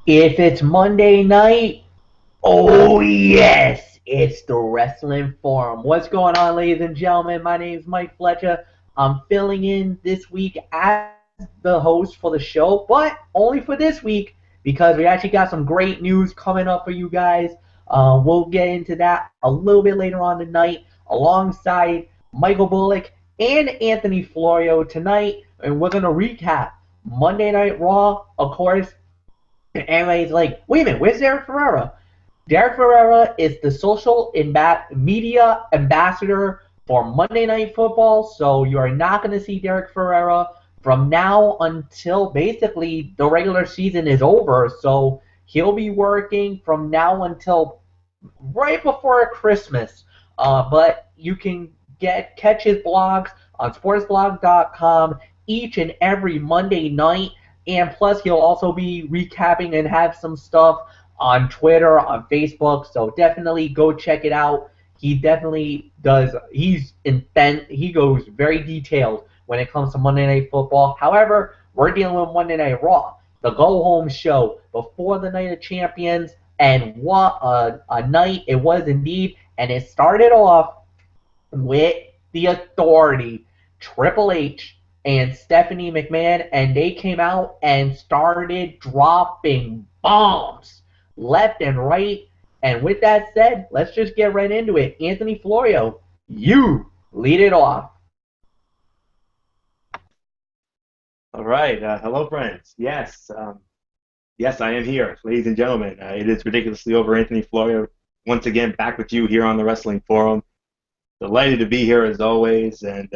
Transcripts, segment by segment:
If it's Monday night, oh yes, it's the Wrestling Forum. What's going on, ladies and gentlemen? My name is Mike Fletcher. I'm filling in this week as the host for the show, but only for this week because we actually got some great news coming up for you guys. We'll get into that a little bit later on tonight alongside Michael Bullock and Anthony Florio tonight, and we're going to recap Monday Night Raw, of course, and everybody's like, wait a minute, where's Derek Ferrera? Derek Ferrera is the social media ambassador for Monday Night Football, so you are not going to see Derek Ferrera from now until basically the regular season is over. So he'll be working from now until right before Christmas. But you can catch his blogs on sportsblog.com each and every Monday night. And plus, he'll also be recapping and have some stuff on Twitter, on Facebook. So definitely go check it out. He definitely does. He goes very detailed when it comes to Monday Night Football. However, we're dealing with Monday Night Raw, the go home show before the Night of Champions. And what a night it was indeed. And it started off with the Authority, Triple H, and Stephanie McMahon, and they came out and started dropping bombs left and right. And with that said, let's just get right into it. Anthony Florio, you lead it off. All right. Hello, friends. Yes, I am here, ladies and gentlemen. It is ridiculously over. Anthony Florio, once again, back with you here on the Wrestling Forum. Delighted to be here as always. And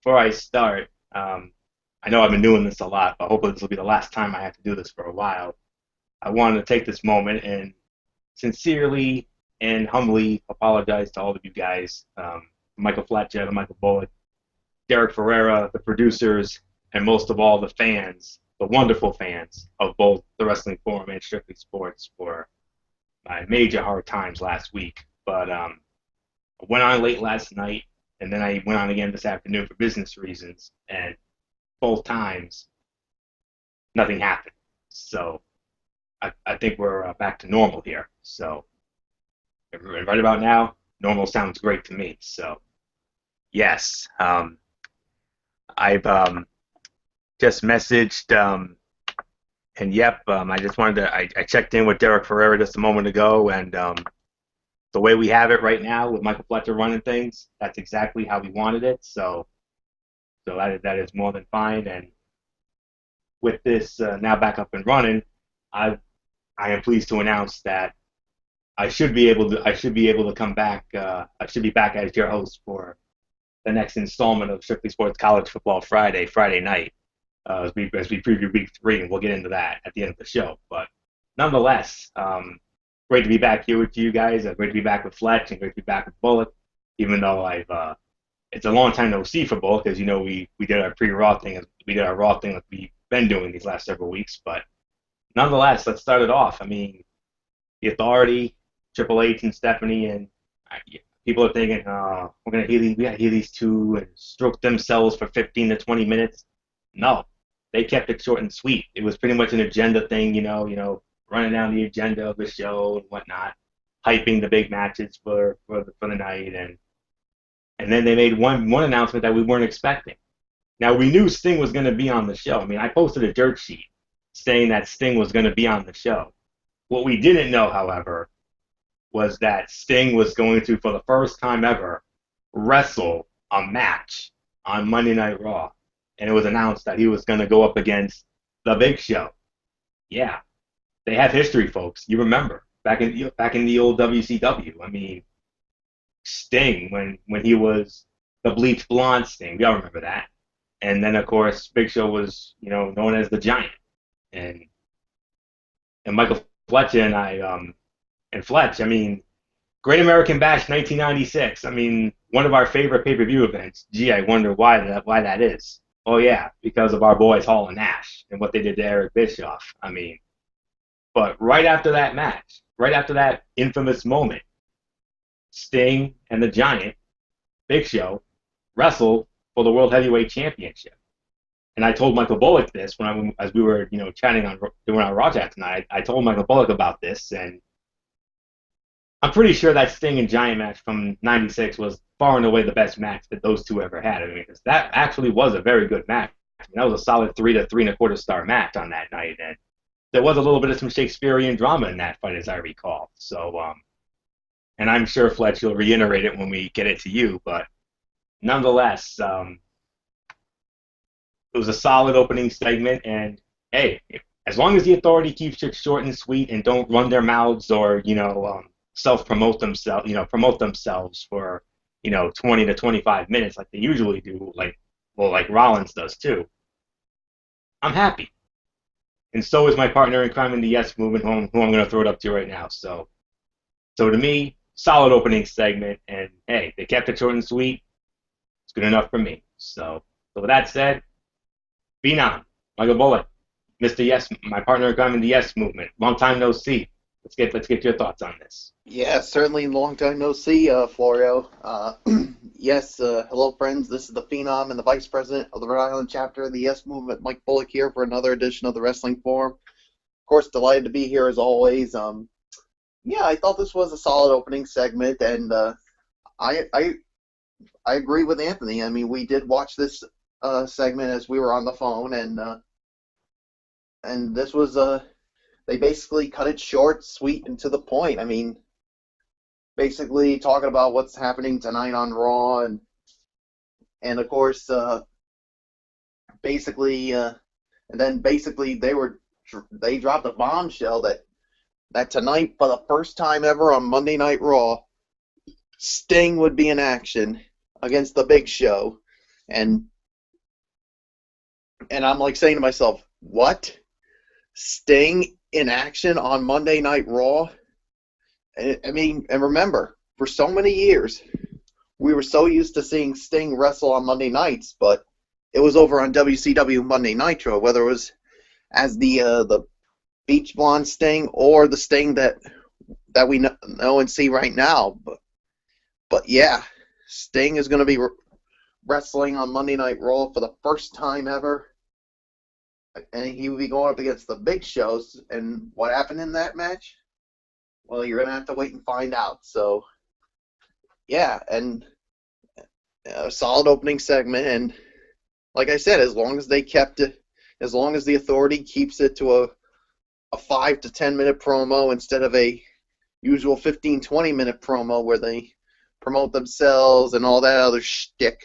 before I start, I know I've been doing this a lot, but hopefully this will be the last time I have to do this for a while. I wanted to take this moment and sincerely and humbly apologize to all of you guys, Michael Fletcher, Michael Bullock, Derek Ferrera, the producers, and most of all the fans, the wonderful fans of both the Wrestling Forum and Strictly Sports for my major hard times last week. But I went on late last night, and then I went on again this afternoon for business reasons, and both times nothing happened. So I think we're back to normal here. So right about now, normal sounds great to me. So yes, I've just messaged, and yep, I just wanted to. I checked in with Derek Ferrera just a moment ago, and the way we have it right now with Michael Fletcher running things, that's exactly how we wanted it. So that is more than fine. And with this now back up and running, I I am pleased to announce that I should be able to come back. I should be back as your host for the next installment of Strictly Sports College Football Friday night, as we preview Week 3, and we'll get into that at the end of the show. But nonetheless, great to be back here with you guys. Great to be back with Fletch, and great to be back with Bullock. Even though it's a long time no see for Bullock, because we did our pre-Raw thing, we did our Raw thing like we've been doing these last several weeks. But nonetheless, let's start it off. I mean, the Authority, Triple H and Stephanie, and people are thinking, we gotta hear these two and stroke themselves for 15 to 20 minutes. No, they kept it short and sweet. It was pretty much an agenda thing, running down the agenda of the show and whatnot, hyping the big matches for the night, and then they made one announcement that we weren't expecting. Now we knew Sting was going to be on the show. I mean, I posted a dirt sheet saying that Sting was going to be on the show. What we didn't know, however, was that Sting was going to, for the first time ever, wrestle a match on Monday Night Raw. And it was announced that he was going to go up against The Big Show. Yeah, they have history, folks. You remember, back in the old WCW. I mean, Sting, when he was the bleached blonde Sting, we all remember that. And then, of course, Big Show was, known as the Giant. And Michael Fletcher and Fletch, I mean, Great American Bash 1996. I mean, one of our favorite pay-per-view events. Gee, I wonder why that is. Oh yeah, because of our boys Hall and Nash and what they did to Eric Bischoff. I mean, but right after that match, right after that infamous moment, Sting and the Giant, Big Show, wrestled for the World Heavyweight Championship. And I told Michael Bullock this as we were, chatting on doing our Raw chat tonight. I told Michael Bullock about this, and I'm pretty sure that Sting and Giant match from '96 was far and away the best match that those two ever had. I mean, 'cause that actually was a very good match. I mean, that was a solid 3 to 3.25 star match on that night, and there was a little bit of some Shakespearean drama in that fight, as I recall. So, and I'm sure Fletch will reiterate it when we get it to you, but nonetheless, it was a solid opening segment, and hey, as long as the Authority keeps it short and sweet and don't run their mouths or self-promote themselves, promote themselves for 20 to 25 minutes like they usually do, like Rollins does too, I'm happy. And so is my partner in crime in the Yes Movement, who I'm going to throw it up to right now. So to me, solid opening segment, and hey, they kept it short and sweet. It's good enough for me. So with that said, Phenom, Michael Bullock, Mr. Yes, my partner in crime in the Yes Movement. Long time no see. Let's get your thoughts on this. Yeah, certainly long time no see, Florio. Yes, hello friends. This is the Phenom and the Vice President of the Rhode Island chapter of the Yes Movement, Mike Bullock here for another edition of the Wrestling Forum. Of course, delighted to be here as always. Yeah, I thought this was a solid opening segment, and I agree with Anthony. I mean, we did watch this segment as we were on the phone, and this was they basically cut it short, sweet, and to the point. I mean, basically talking about what's happening tonight on Raw, and of course, basically, and then basically they dropped a bombshell that tonight, for the first time ever on Monday Night Raw, Sting would be in action against the Big Show, and I'm like saying to myself, what? Sting in action on Monday Night Raw? I mean, and remember, for so many years, we were so used to seeing Sting wrestle on Monday nights, but it was over on WCW Monday Nitro, whether it was as the Beach Blonde Sting or the Sting that we know and see right now. But yeah, Sting is going to be wrestling on Monday Night Raw for the first time ever. And he would be going up against the Big Shows. And what happened in that match? Well, you're going to have to wait and find out. So, yeah, and a solid opening segment. And like I said, as long as they kept it, as long as the Authority keeps it to a 5 to 10 minute promo instead of a usual 15-20 minute promo where they promote themselves and all that other shtick,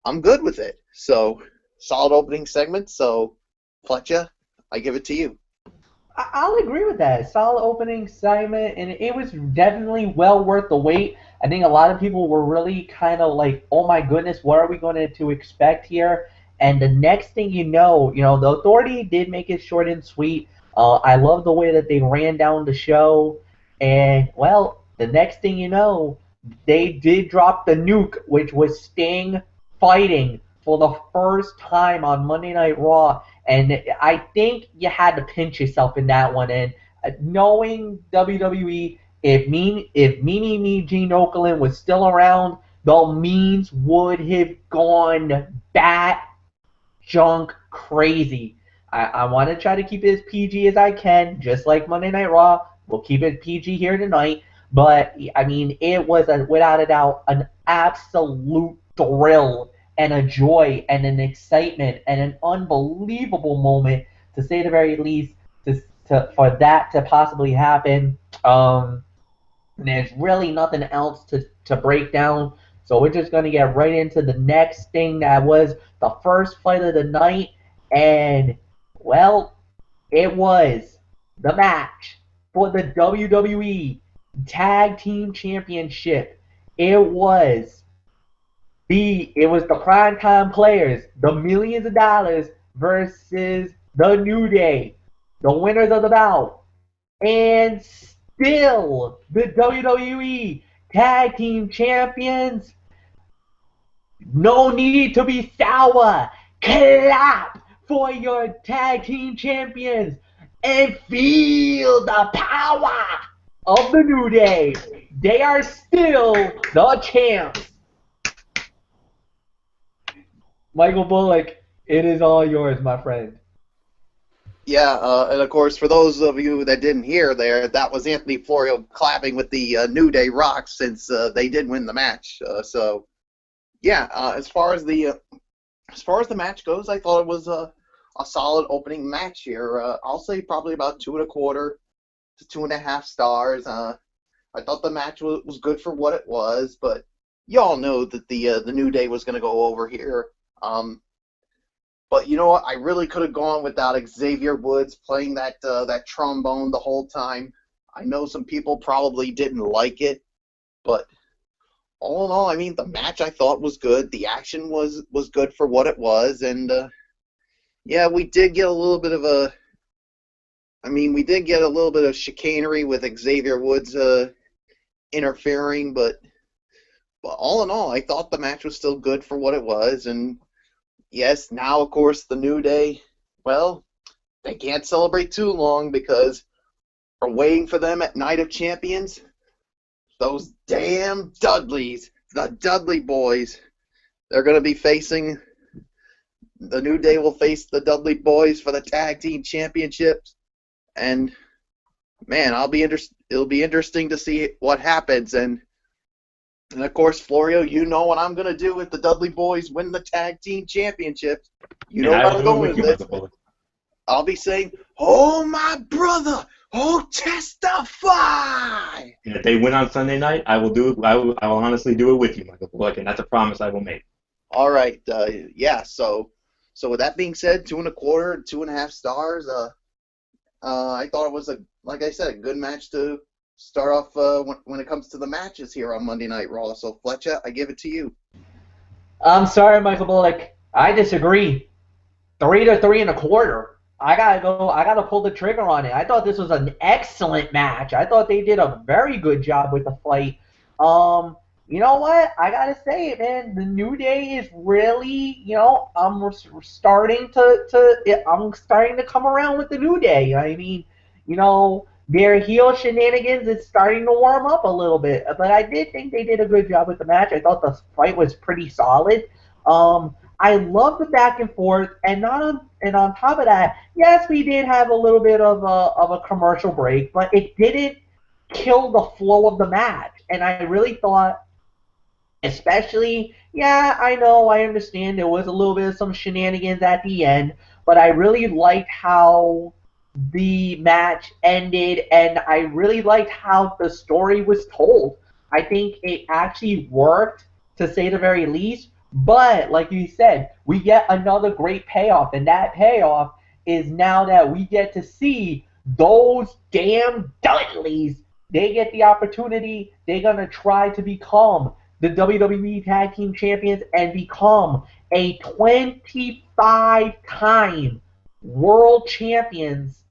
I'm good with it. So, solid opening segment. So, Fletcher, I give it to you. I'll agree with that. Solid opening segment, and it was definitely well worth the wait. I think a lot of people were really kind of like, oh my goodness, what are we going to expect here? And the next thing you know, the Authority did make it short and sweet. I love the way that they ran down the show. And, well, the next thing you know, they did drop the nuke, which was Sting fighting for the first time on Monday Night Raw. And I think you had to pinch yourself in that one. And knowing WWE, if Meanie Gene Okerlund was still around, the memes would have gone bat junk crazy. I want to try to keep it as PG as I can, just like Monday Night Raw. We'll keep it PG here tonight. But, I mean, it was, without a doubt, an absolute thrill and a joy and an excitement and an unbelievable moment, to say the very least, for that to possibly happen. There's really nothing else to break down, so we're just going to get right into the next thing that was the first fight of the night, and, well, it was the match for the WWE Tag Team Championship. It was the primetime players, the millions of dollars, versus the New Day, the winners of the bout. And still, the WWE Tag Team Champions. No need to be sour. Clap for your Tag Team Champions and feel the power of the New Day. They are still the champs. Michael Bullock, It is all yours, my friend. Yeah, and of course, for those of you that didn't hear there, that was Anthony Florio clapping with the New Day Rocks since they did win the match. So yeah, as far as the match goes, I thought it was a solid opening match here. I'll say probably about 2.25 to 2.5 stars. I thought the match was good for what it was, but y'all know that the New Day was going to go over here. But you know what? I really could have gone without Xavier Woods playing that trombone the whole time. I know some people probably didn't like it, but all in all, I mean, the match I thought was good. The action was good for what it was, and yeah, we did get a little bit of chicanery with Xavier Woods interfering, but all in all, I thought the match was still good for what it was, and yes, now, of course, the New Day, well, they can't celebrate too long because we're waiting for them at Night of Champions. Those damn Dudleys, the Dudley boys, they're going to be facing, the New Day will face the Dudley boys for the Tag Team Championships. And, man, it'll be interesting to see what happens. And of course, Florio, you know what I'm going to do if the Dudley boys win the Tag Team Championships. You know where I'm going with this. I'll be saying, "Oh, my brother, oh, testify!" And if they win on Sunday night, I will do it. I will honestly do it with you, Michael Bullock, and that's a promise I will make. All right, yeah. So with that being said, 2.25, 2.5 stars. I thought it was like I said, a good match to start off when it comes to the matches here on Monday Night Raw. So Fletcher, I give it to you. I'm sorry, Michael Bullock. I disagree. 3 to 3.25. I gotta pull the trigger on it. I thought this was an excellent match. I thought they did a very good job with the fight. You know what? I gotta say it, man. The New Day is really, I'm starting to come around with the New Day. I mean, their heel shenanigans is starting to warm up a little bit. But I did think they did a good job with the match. I thought the fight was pretty solid. I love the back and forth, and on top of that, yes, we did have a little bit of a commercial break, but it didn't kill the flow of the match. And I really thought, especially, yeah, I know, I understand there was a little bit of some shenanigans at the end, but I really liked how the match ended, and I really liked how the story was told. I think it actually worked, to say the very least. But, like you said, we get another great payoff, and that payoff is now that we get to see those damn Dudleys. They get the opportunity. They're going to try to become the WWE Tag Team Champions and become a 25-time World Champions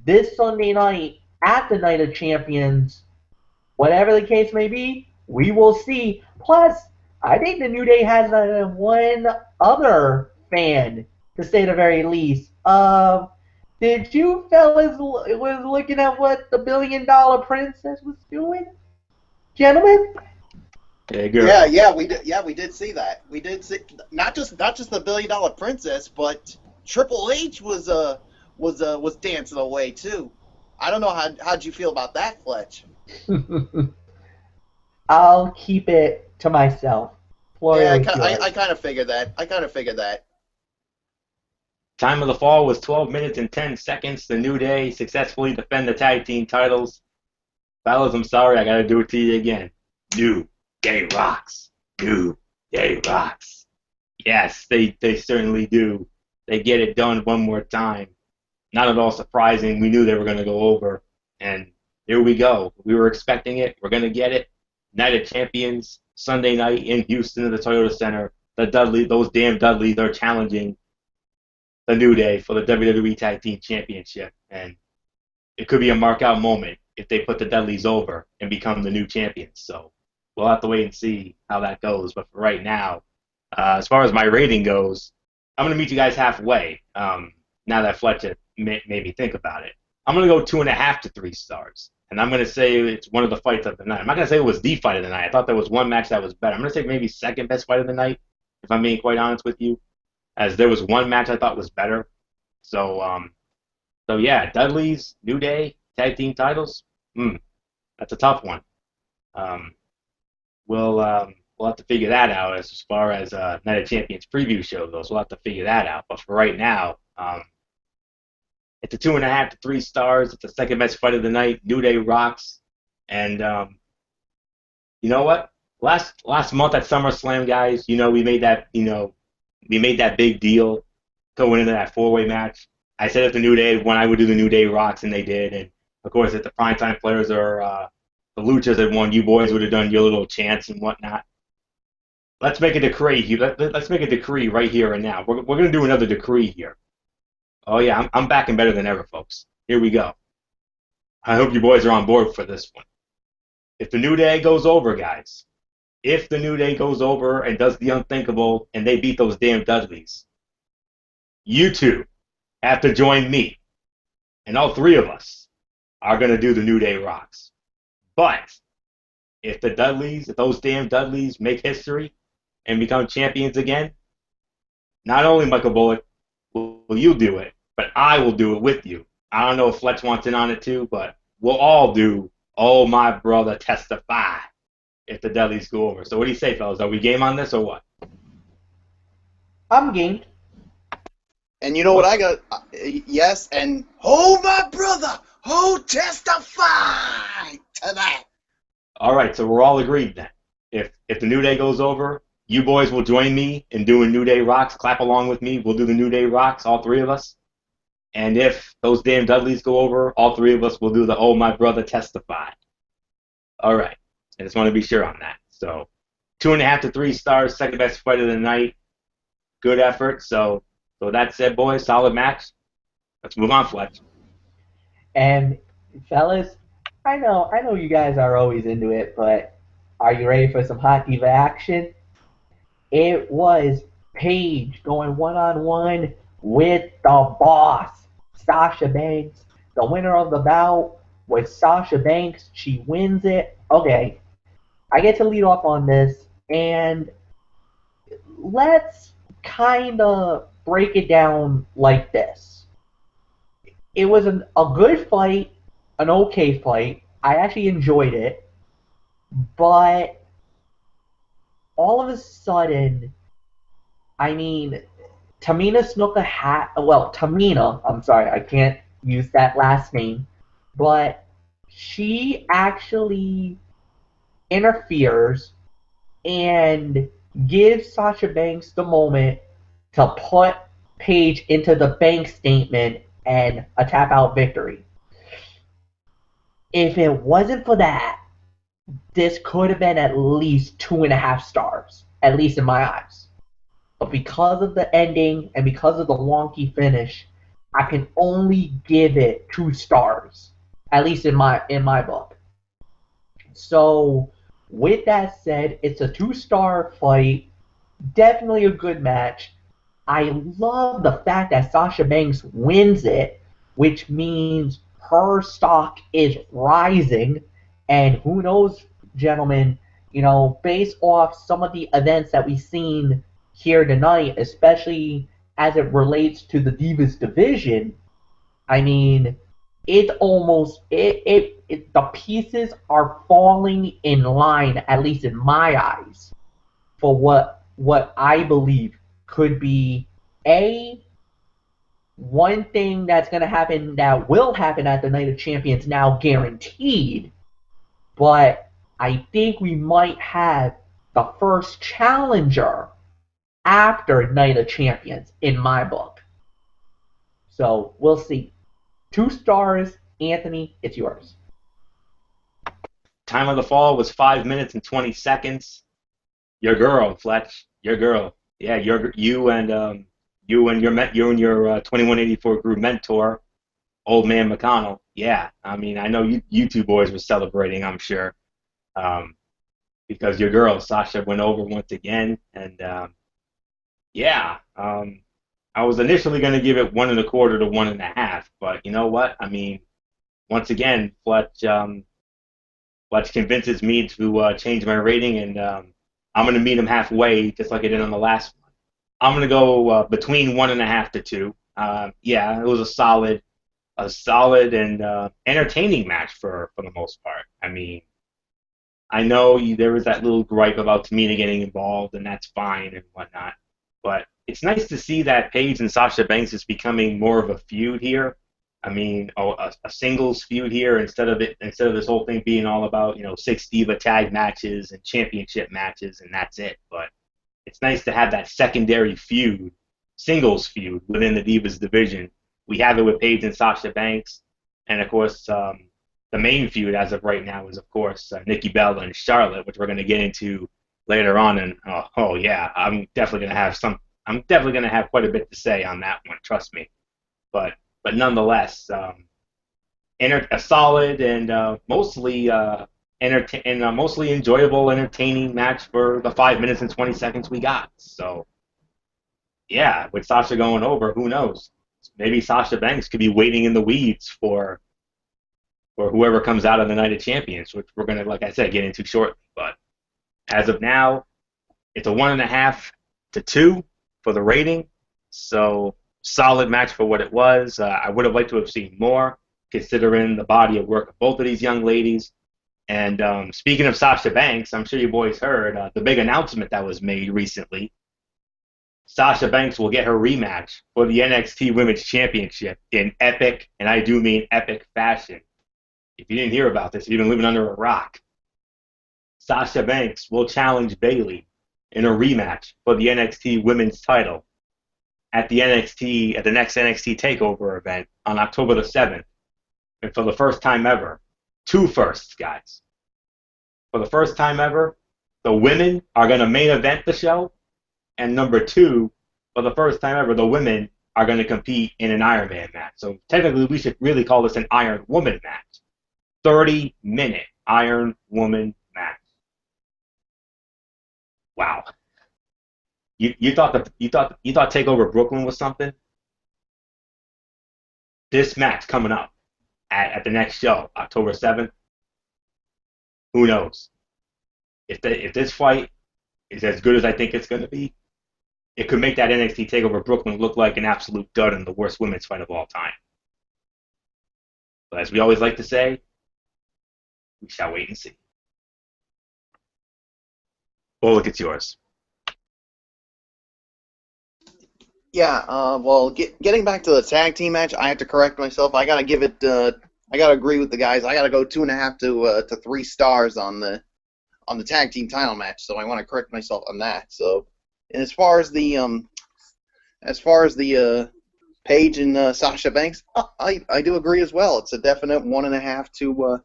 this Sunday night at the Night of Champions. Whatever the case may be, we will see. Plus, I think the New Day has one other fan, to say the very least. Did you fellas was looking at what the $1 billion princess was doing, gentlemen? Yeah, good. Yeah, we did. Yeah, we did see that. We did see not just the $1 billion princess, but Triple H was dancing away too. I don't know how'd you feel about that, Fletch? I'll keep it to myself. Yeah, I kind of figured that. Time of the fall was 12 minutes and 10 seconds. The New Day successfully defend the tag team titles. Fellas, I'm sorry, I gotta do it to you again. New Day rocks. New Day rocks. Yes, they certainly do. They get it done one more time. Not at all surprising. We knew they were going to go over. And here we go. We were expecting it. We're going to get it. Night of Champions, Sunday night in Houston at the Toyota Center. Those damn Dudleys are challenging the New Day for the WWE Tag Team Championship. And it could be a mark-out moment if they put the Dudleys over and become the new champions. So we'll have to wait and see how that goes. But for right now, as far as my rating goes, I'm going to meet you guys halfway. Now that Fletcher made me think about it, I'm going to go 2.5 to 3 stars. And I'm going to say it's one of the fights of the night. I'm not going to say it was the fight of the night. I thought there was one match that was better. I'm going to say maybe second best fight of the night, if I'm being quite honest with you. as there was one match I thought was better. So, yeah, Dudley's New Day tag team titles. That's a tough one. Um, we'll have to figure that out as far as Night of Champions preview show goes. We'll have to figure that out. But for right now, it's a 2.5 to 3 stars. It's the second best fight of the night. New Day rocks, and you know what? Last month at SummerSlam, guys, we made that big deal going into that 4-way match. I said if the New Day won, I would do the New Day rocks, and they did. And of course, if the primetime players or the Luchas had won, you boys would have done your little chants and whatnot. Let's make a decree. Let's make a decree right here and now. We're going to do another decree here. Oh yeah, I'm back and better than ever, folks. Here we go. I hope you boys are on board for this one. If the New Day goes over, guys, if the New Day goes over and does the unthinkable and they beat those damn Dudleys, you two have to join me, and all three of us are going to do the New Day rocks. But if those damn Dudleys make history and become champions again, not only Michael Bullock will you do it, but I will do it with you. I don't know if Fletch wants in on it too, but we'll all do Oh My Brother Testify if the Dudleys go over. So what do you say, fellas? Are we game on this or what? I'm game. And you know what I got? Yes, and oh my brother, oh testify to that. All right, so we're all agreed then. If the New Day goes over, you boys will join me in doing New Day rocks. Clap along with me. We'll do the New Day rocks, all three of us. And if those damn Dudleys go over, all three of us will do the Oh My Brother Testify. All right, I just want to be sure on that. So 2.5 to 3 stars, second best fight of the night. Good effort. So that said, boys, solid match. Let's move on, Fletch. And fellas, I know you guys are always into it, but are you ready for some hot diva action? It was Paige going one-on-one with the boss, Sasha Banks. The winner of the bout was Sasha Banks. She wins it. Okay, I get to lead off on this, and let's kind of break it down like this. It was a good fight, an okay fight. I actually enjoyed it, but all of a sudden, Tamina Tamina, I'm sorry, I can't use that last name, but she actually interferes and gives Sasha Banks the moment to put Paige into the bank statement and a tap-out victory. If it wasn't for that, this could have been at least 2.5 stars, at least in my eyes. But because of the ending and because of the wonky finish, I can only give it 2 stars, at least in my book. So, with that said, it's a 2-star fight, definitely a good match. I love the fact that Sasha Banks wins it, which means her stock is rising, and who knows, gentlemen, based off some of the events that we've seen here tonight, especially as it relates to the Divas division, the pieces are falling in line, at least in my eyes, for what I believe could be one thing that's going to happen, that will happen at the Night of Champions now, guaranteed, but I think we might have the first challenger after Night of Champions in my book. So we'll see. 2 stars, Anthony, it's yours. Time of the fall was 5 minutes and 20 seconds. Your girl, Fletch. Your girl. Yeah, you and your 2184 group mentor, Old Man McConnell. Yeah, I know you two boys were celebrating, I'm sure, because your girl Sasha went over once again, and I was initially going to give it 1.25 to 1.5, but you know what? Once again, Fletch convinces me to change my rating, and I'm going to meet him halfway, just like I did on the last one. I'm gonna go between 1.5 to 2. Yeah, it was a solid and entertaining match for the most part. I mean, I know there was that little gripe about Tamina getting involved, and that's fine and whatnot. But it's nice to see that Paige and Sasha Banks is becoming more of a feud here. I mean, a singles feud here instead of this whole thing being all about 6 Diva tag matches and championship matches and that's it. But it's nice to have that secondary feud, singles feud within the Divas division. We have it with Paige and Sasha Banks, and of course, the main feud as of right now is, of course, Nikki Bella and Charlotte, which we're going to get into later on. And oh yeah, I'm definitely going to have quite a bit to say on that one. Trust me. But nonetheless, a solid and mostly enjoyable, entertaining match for the 5 minutes and 20 seconds we got. So yeah, with Sasha going over, who knows? Maybe Sasha Banks could be waiting in the weeds for whoever comes out on the Night of Champions, which we're gonna, like I said, get into shortly. But as of now, it's a 1.5 to 2 for the rating. So solid match for what it was. I would have liked to have seen more, considering the body of work of both of these young ladies. And speaking of Sasha Banks, I'm sure you boys heard the big announcement that was made recently. Sasha Banks will get her rematch for the NXT Women's Championship in epic, and I do mean epic, fashion. If you didn't hear about this, you've been living under a rock. Sasha Banks will challenge Bayley in a rematch for the NXT Women's title at the next NXT Takeover event on October the 7th. And for the first time ever, 2 firsts, guys. For the first time ever, the women are going to main event the show. And number 2, for the first time ever, the women are going to compete in an Iron Man match. So technically, we should really call this an Iron Woman match. 30-minute Iron Woman match. Wow. You thought Takeover Brooklyn was something? This match coming up at the next show, October 7th. Who knows? If this fight is as good as I think it's going to be, it could make that NXT Takeover Brooklyn look like an absolute dud and the worst women's fight of all time. But as we always like to say, we shall wait and see. Bullock, it's yours. Yeah, well, getting back to the tag team match, I have to correct myself. I gotta give it. I gotta agree with the guys. I gotta go 2.5 to 3 stars on the tag team title match. So I want to correct myself on that. So, and as far as the Paige and Sasha Banks, I do agree as well. It's a definite 1.5 to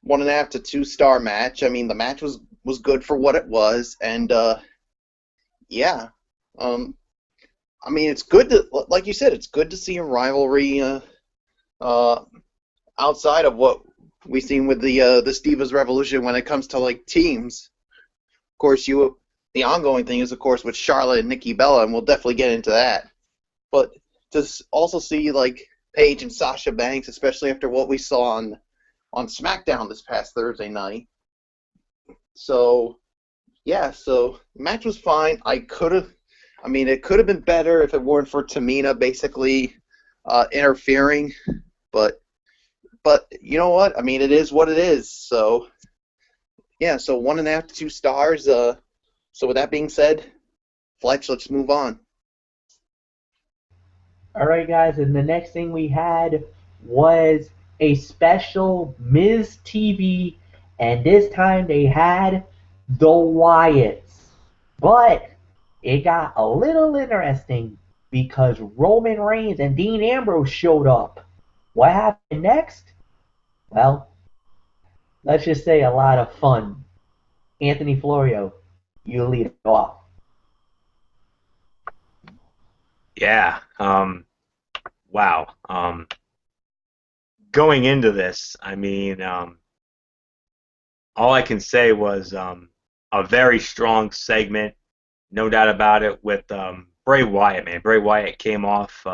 1.5 to 2 star match. I mean, the match was good for what it was, and yeah. I mean, it's good to, like you said, it's good to see a rivalry outside of what we've seen with the Divas Revolution when it comes to like teams. Of course, the ongoing thing is, of course, with Charlotte and Nikki Bella, and we'll definitely get into that. But to also see like Paige and Sasha Banks, especially after what we saw on SmackDown this past Thursday night. So yeah, so the match was fine. It could have been better if it weren't for Tamina basically interfering. But you know what? I mean, it is what it is. So yeah, so 1.5 to 2 stars. So with that being said, Fletch, let's move on. All right, guys, and the next thing we had was a special Miz TV, and this time they had the Wyatts. But it got a little interesting because Roman Reigns and Dean Ambrose showed up. What happened next? Well, let's just say a lot of fun. Anthony Florio, you lead it off. Yeah. Wow. Going into this, I mean, all I can say was a very strong segment, no doubt about it, with Bray Wyatt, man. Bray Wyatt came off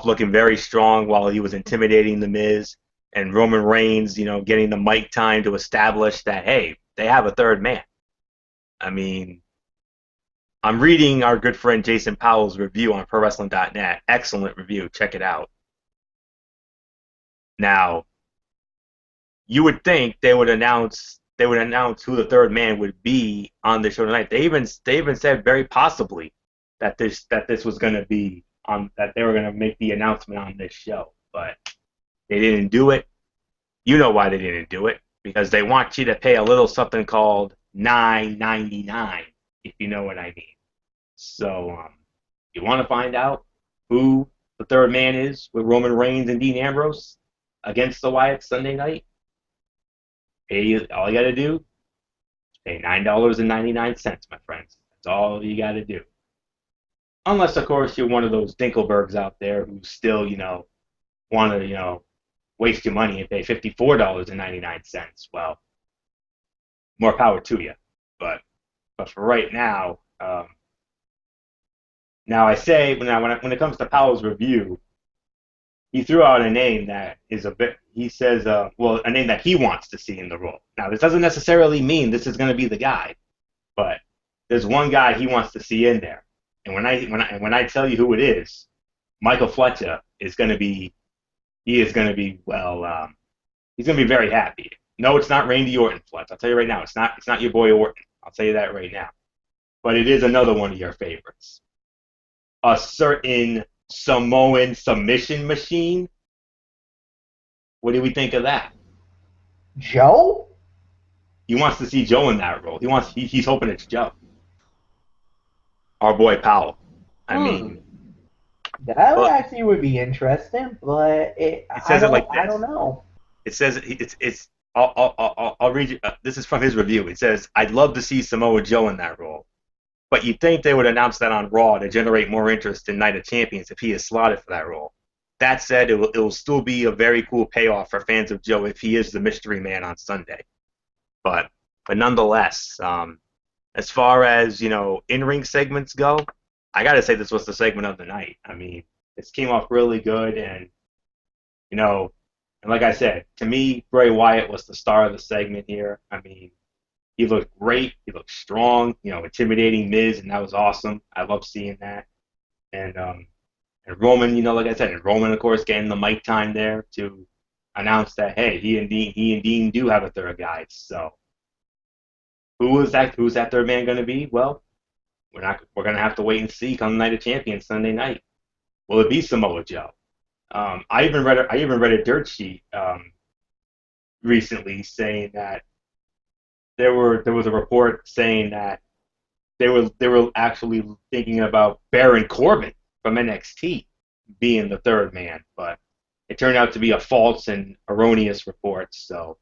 looking very strong while he was intimidating The Miz, and Roman Reigns, getting the mic time to establish that, hey, they have a third man. I mean, I'm reading our good friend Jason Powell's review on ProWrestling.net. Excellent review. Check it out. Now, you would think they would announce who the third man would be on the show tonight. They even said very possibly that this was going to be that they were going to make the announcement on this show, but they didn't do it. You know why they didn't do it? Because they want you to pay a little something called $9.99, if you know what I mean. So, you want to find out who the third man is with Roman Reigns and Dean Ambrose against the Wyatts Sunday night? All you got to do is pay $9.99, my friends. That's all you got to do. Unless, of course, you're one of those Dinkelbergs out there who still, want to, waste your money and pay $54.99. Well, more power to you. But for right now, now I say when it comes to Powell's review, he threw out a name that is a bit. He says, a name that he wants to see in the role. Now, this doesn't necessarily mean this is going to be the guy, but there's one guy he wants to see in there. And when I tell you who it is, Michael Fletcher is going to be. He is going to be he's going to be very happy. No, it's not Randy Orton, Fletch. I'll tell you right now, it's not your boy Orton. I'll tell you that right now. But it is another one of your favorites. A certain Samoan submission machine. What do we think of that? Joe? He wants to see Joe in that role. He's hoping it's Joe. Our boy Powell. I mean, that actually would be interesting, but I don't know. It says it's. I'll read you. This is from his review. It says, "I'd love to see Samoa Joe in that role, but you'd think they would announce that on Raw to generate more interest in Night of Champions if he is slotted for that role. That said, it will still be a very cool payoff for fans of Joe if he is the mystery man on Sunday. But nonetheless, as far as in-ring segments go, I gotta say this was the segment of the night. I mean, this came off really good, and and like I said, to me, Bray Wyatt was the star of the segment here. I mean, he looked great. He looked strong. Intimidating Miz, and that was awesome. I love seeing that. And Roman, like I said, and Roman, of course, getting the mic time there to announce that, hey, he and Dean do have a third guy. So, who's that third man going to be? Well, we're going to have to wait and see come the Night of Champions Sunday night. Will it be Samoa Joe? I even read a dirt sheet recently saying that there was a report saying that they were actually thinking about Baron Corbin from NXT being the third man, but it turned out to be a false and erroneous report. So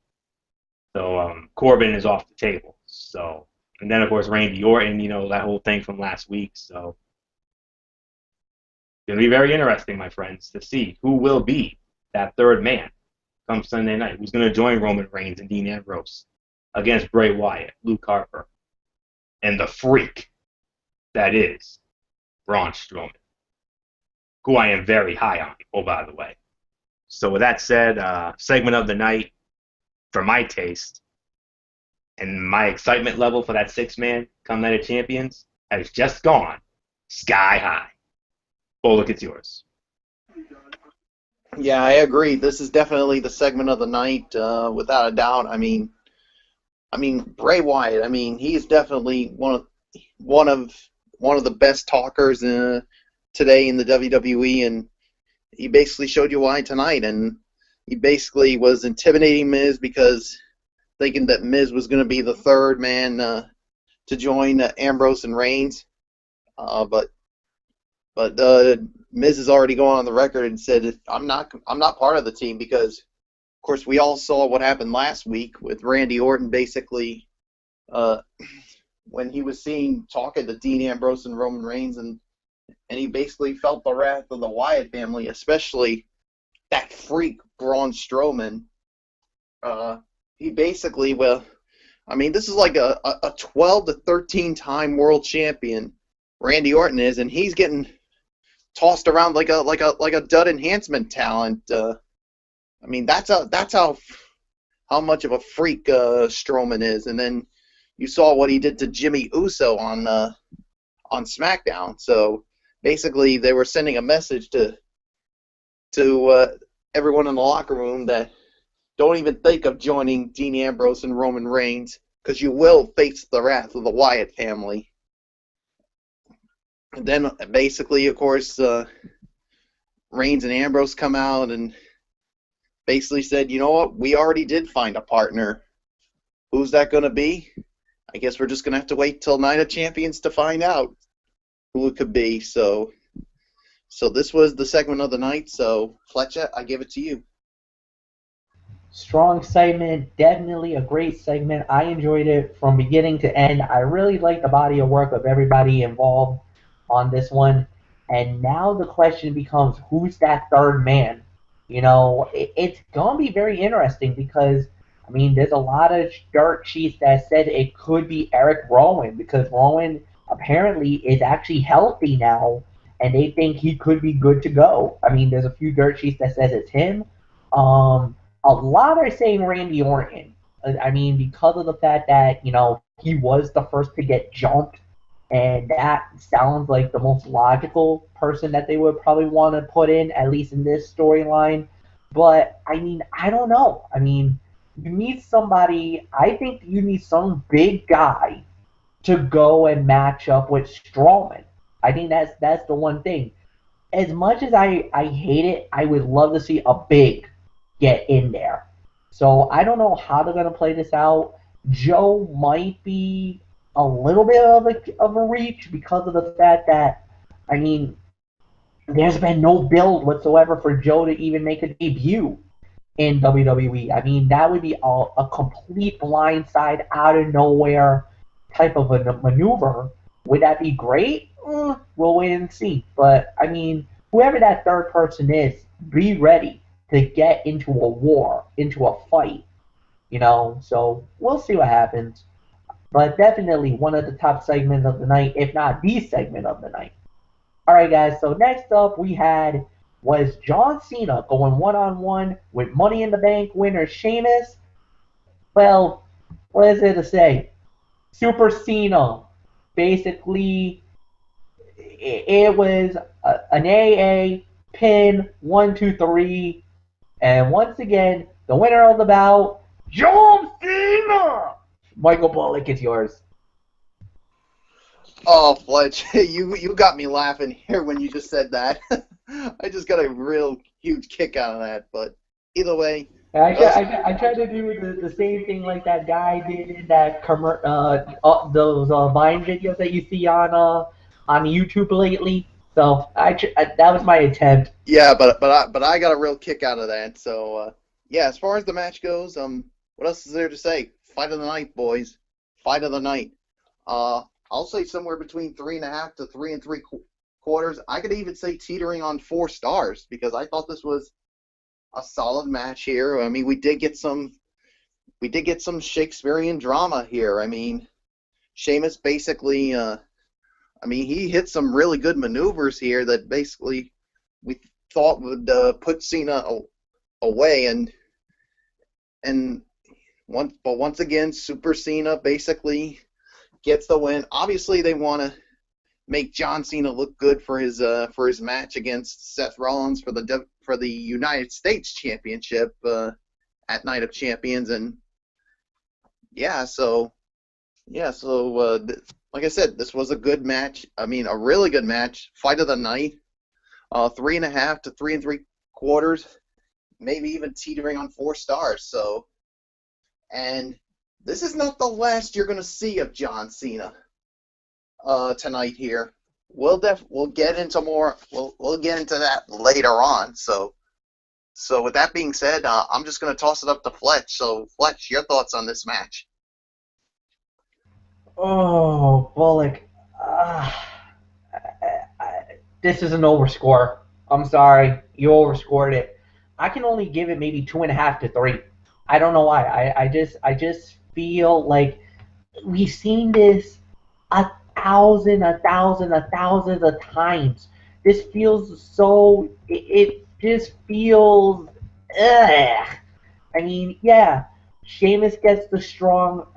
Corbin is off the table. So, and then of course Randy Orton, that whole thing from last week. So it's gonna be very interesting, my friends, to see who will be that third man come Sunday night. Who's gonna join Roman Reigns and Dean Ambrose against Bray Wyatt, Luke Harper, and the freak that is Braun Strowman, who I am very high on, oh, by the way. So with that said, segment of the night, for my taste, and my excitement level for that six-man come Night of Champions has just gone sky high. Oh, look, it's yours. Yeah, I agree. This is definitely the segment of the night, without a doubt. I mean, Bray Wyatt. I mean, he's definitely one of the best talkers today in the WWE, and he basically showed you why tonight. And he basically was intimidating Miz because thinking that Miz was going to be the third man to join Ambrose and Reigns, but Miz has already gone on the record and said I'm not part of the team because, of course, we all saw what happened last week with Randy Orton basically when he was talking to Dean Ambrose and Roman Reigns, and he basically felt the wrath of the Wyatt family, especially that freak Braun Strowman. He basically, this is like a 12 to 13 time world champion, Randy Orton is, and he's getting tossed around like a dud enhancement talent. That's how much of a freak Strowman is. And then you saw what he did to Jimmy Uso on SmackDown. So basically, they were sending a message to everyone in the locker room that don't even think of joining Dean Ambrose and Roman Reigns, because you will face the wrath of the Wyatt family. And then basically, of course, Reigns and Ambrose come out and basically said, you know what, we already did find a partner. Who's that going to be? I guess we're just going to have to wait till Night of Champions to find out who it could be. So this was the segment of the night. So, Fletcher, I give it to you. Strong segment, definitely a great segment. I enjoyed it from beginning to end. I really liked the body of work of everybody involved on this one. And now the question becomes, who's that third man? You know, it's going to be very interesting because, I mean, there's a lot of dirt sheets that said it could be Eric Rowan, because Rowan apparently is actually healthy now, and they think he could be good to go. I mean, there's a few dirt sheets that says it's him. A lot are saying Randy Orton. I mean, because of the fact that, you know, he was the first to get jumped, and that sounds like the most logical person that they would probably want to put in, at least in this storyline. But, I mean, I don't know. I mean, you need somebody, I think you need some big guy to go and match up with Strowman. I think that's the one thing. As much as I hate it, I would love to see a big get in there. So I don't know how they're going to play this out. Joe might be a little bit of a reach because of the fact that, I mean, there's been no build whatsoever for Joe to even make a debut in WWE. I mean, that would be a complete blindside, out of nowhere type of a maneuver. Would that be great? We'll wait and see. But, I mean, whoever that third person is, be ready to get into a war, into a fight, you know. So we'll see what happens. But definitely one of the top segments of the night, if not the segment of the night. All right, guys. So next up was John Cena going one-on-one with Money in the Bank winner Sheamus. Well, what is it to say? Super Cena. Basically, it was an AA pin 1, 2, 3. And once again, the winner of the bout, John Cena! Michael Bullock, it's yours. Oh, Fletch, you got me laughing here when you just said that. I just got a real huge kick out of that. But either way, I tried to do the same thing like that guy did in that those Vine videos that you see on YouTube lately. So that was my attempt. Yeah, but I got a real kick out of that. So yeah, as far as the match goes, what else is there to say? Fight of the night, boys. Fight of the night. I'll say somewhere between 3.5 to 3 3/4. I could even say teetering on 4 stars, because I thought this was a solid match here. I mean, we did get some Shakespearean drama here. I mean, Sheamus basically, he hit some really good maneuvers here that basically we thought would put Cena away, but once again, Super Cena basically gets the win. Obviously, they want to make John Cena look good for his match against Seth Rollins for the United States Championship at Night of Champions, and like I said, this was a good match. I mean, a really good match. Fight of the night. 3.5 to 3 3/4, maybe even teetering on 4 stars. So, and this is not the last you're going to see of John Cena tonight here. We'll get into more. We'll get into that later on. So with that being said, I'm just going to toss it up to Fletch. So Fletch, your thoughts on this match? Oh, Bullock. This is an overscore. I'm sorry. You overscored it. I can only give it maybe 2.5 to 3. I don't know why. I just feel like we've seen this a thousand of times. This feels so. It just feels. Ugh. I mean, yeah. Sheamus gets the strong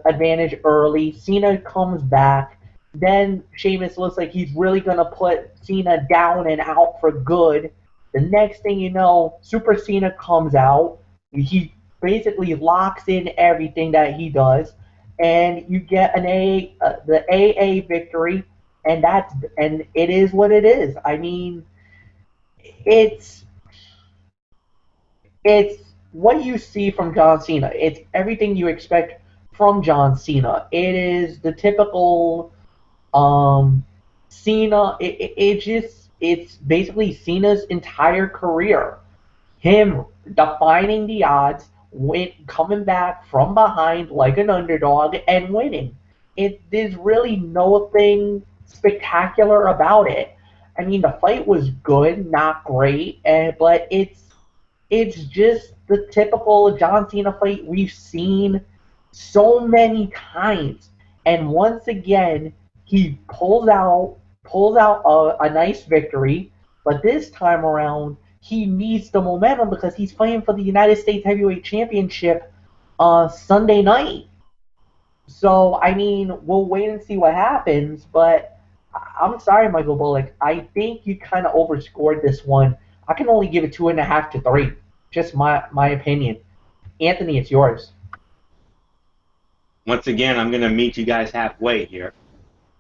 advantage early. Cena comes back. Then Sheamus looks like he's really going to put Cena down and out for good. The next thing you know, Super Cena comes out. He basically locks in everything that he does, and you get the AA victory, and it is what it is. I mean, it's it's what you see from John Cena. It's everything you expect from John Cena. It is the typical Cena. It's basically Cena's entire career. Him defying the odds, coming back from behind like an underdog and winning. There's really nothing spectacular about it. I mean, the fight was good, not great, but it's just the typical John Cena fight we've seen so many times. And once again, he pulls out a nice victory, but this time around he needs the momentum because he's fighting for the United States Heavyweight Championship Sunday night. So I mean, we'll wait and see what happens, but I'm sorry, Michael Bullock. I think you kind of overscored this one. I can only give it 2.5 to 3. Just my opinion. Anthony, it's yours. Once again, I'm going to meet you guys halfway here.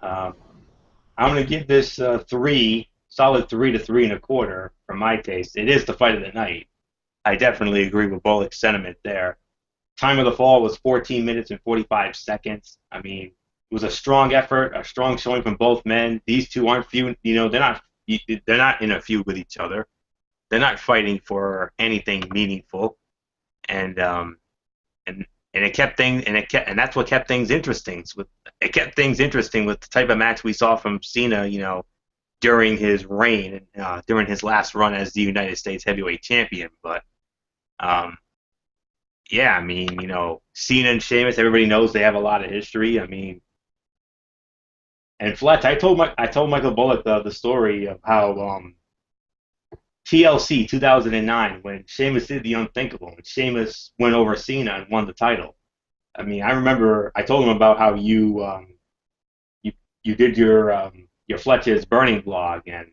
I'm going to give this solid 3 to 3.25 for my taste. It is the fight of the night. I definitely agree with Bullock's sentiment there. Time of the fall was 14 minutes and 45 seconds. I mean, it was a strong effort, a strong showing from both men. These two aren't feud, they're not in a feud with each other. They're not fighting for anything meaningful, and that's what kept things interesting. It kept things interesting with the type of match we saw from Cena, during his reign, during his last run as the United States Heavyweight Champion. But yeah, I mean, Cena and Sheamus, everybody knows they have a lot of history. I mean, and Fletch, I told Michael Bullock the story of how TLC 2009, when Sheamus did the unthinkable, when Sheamus went over Cena and won the title. I mean, I remember I told him about how you did your Fletcher's Burning blog, and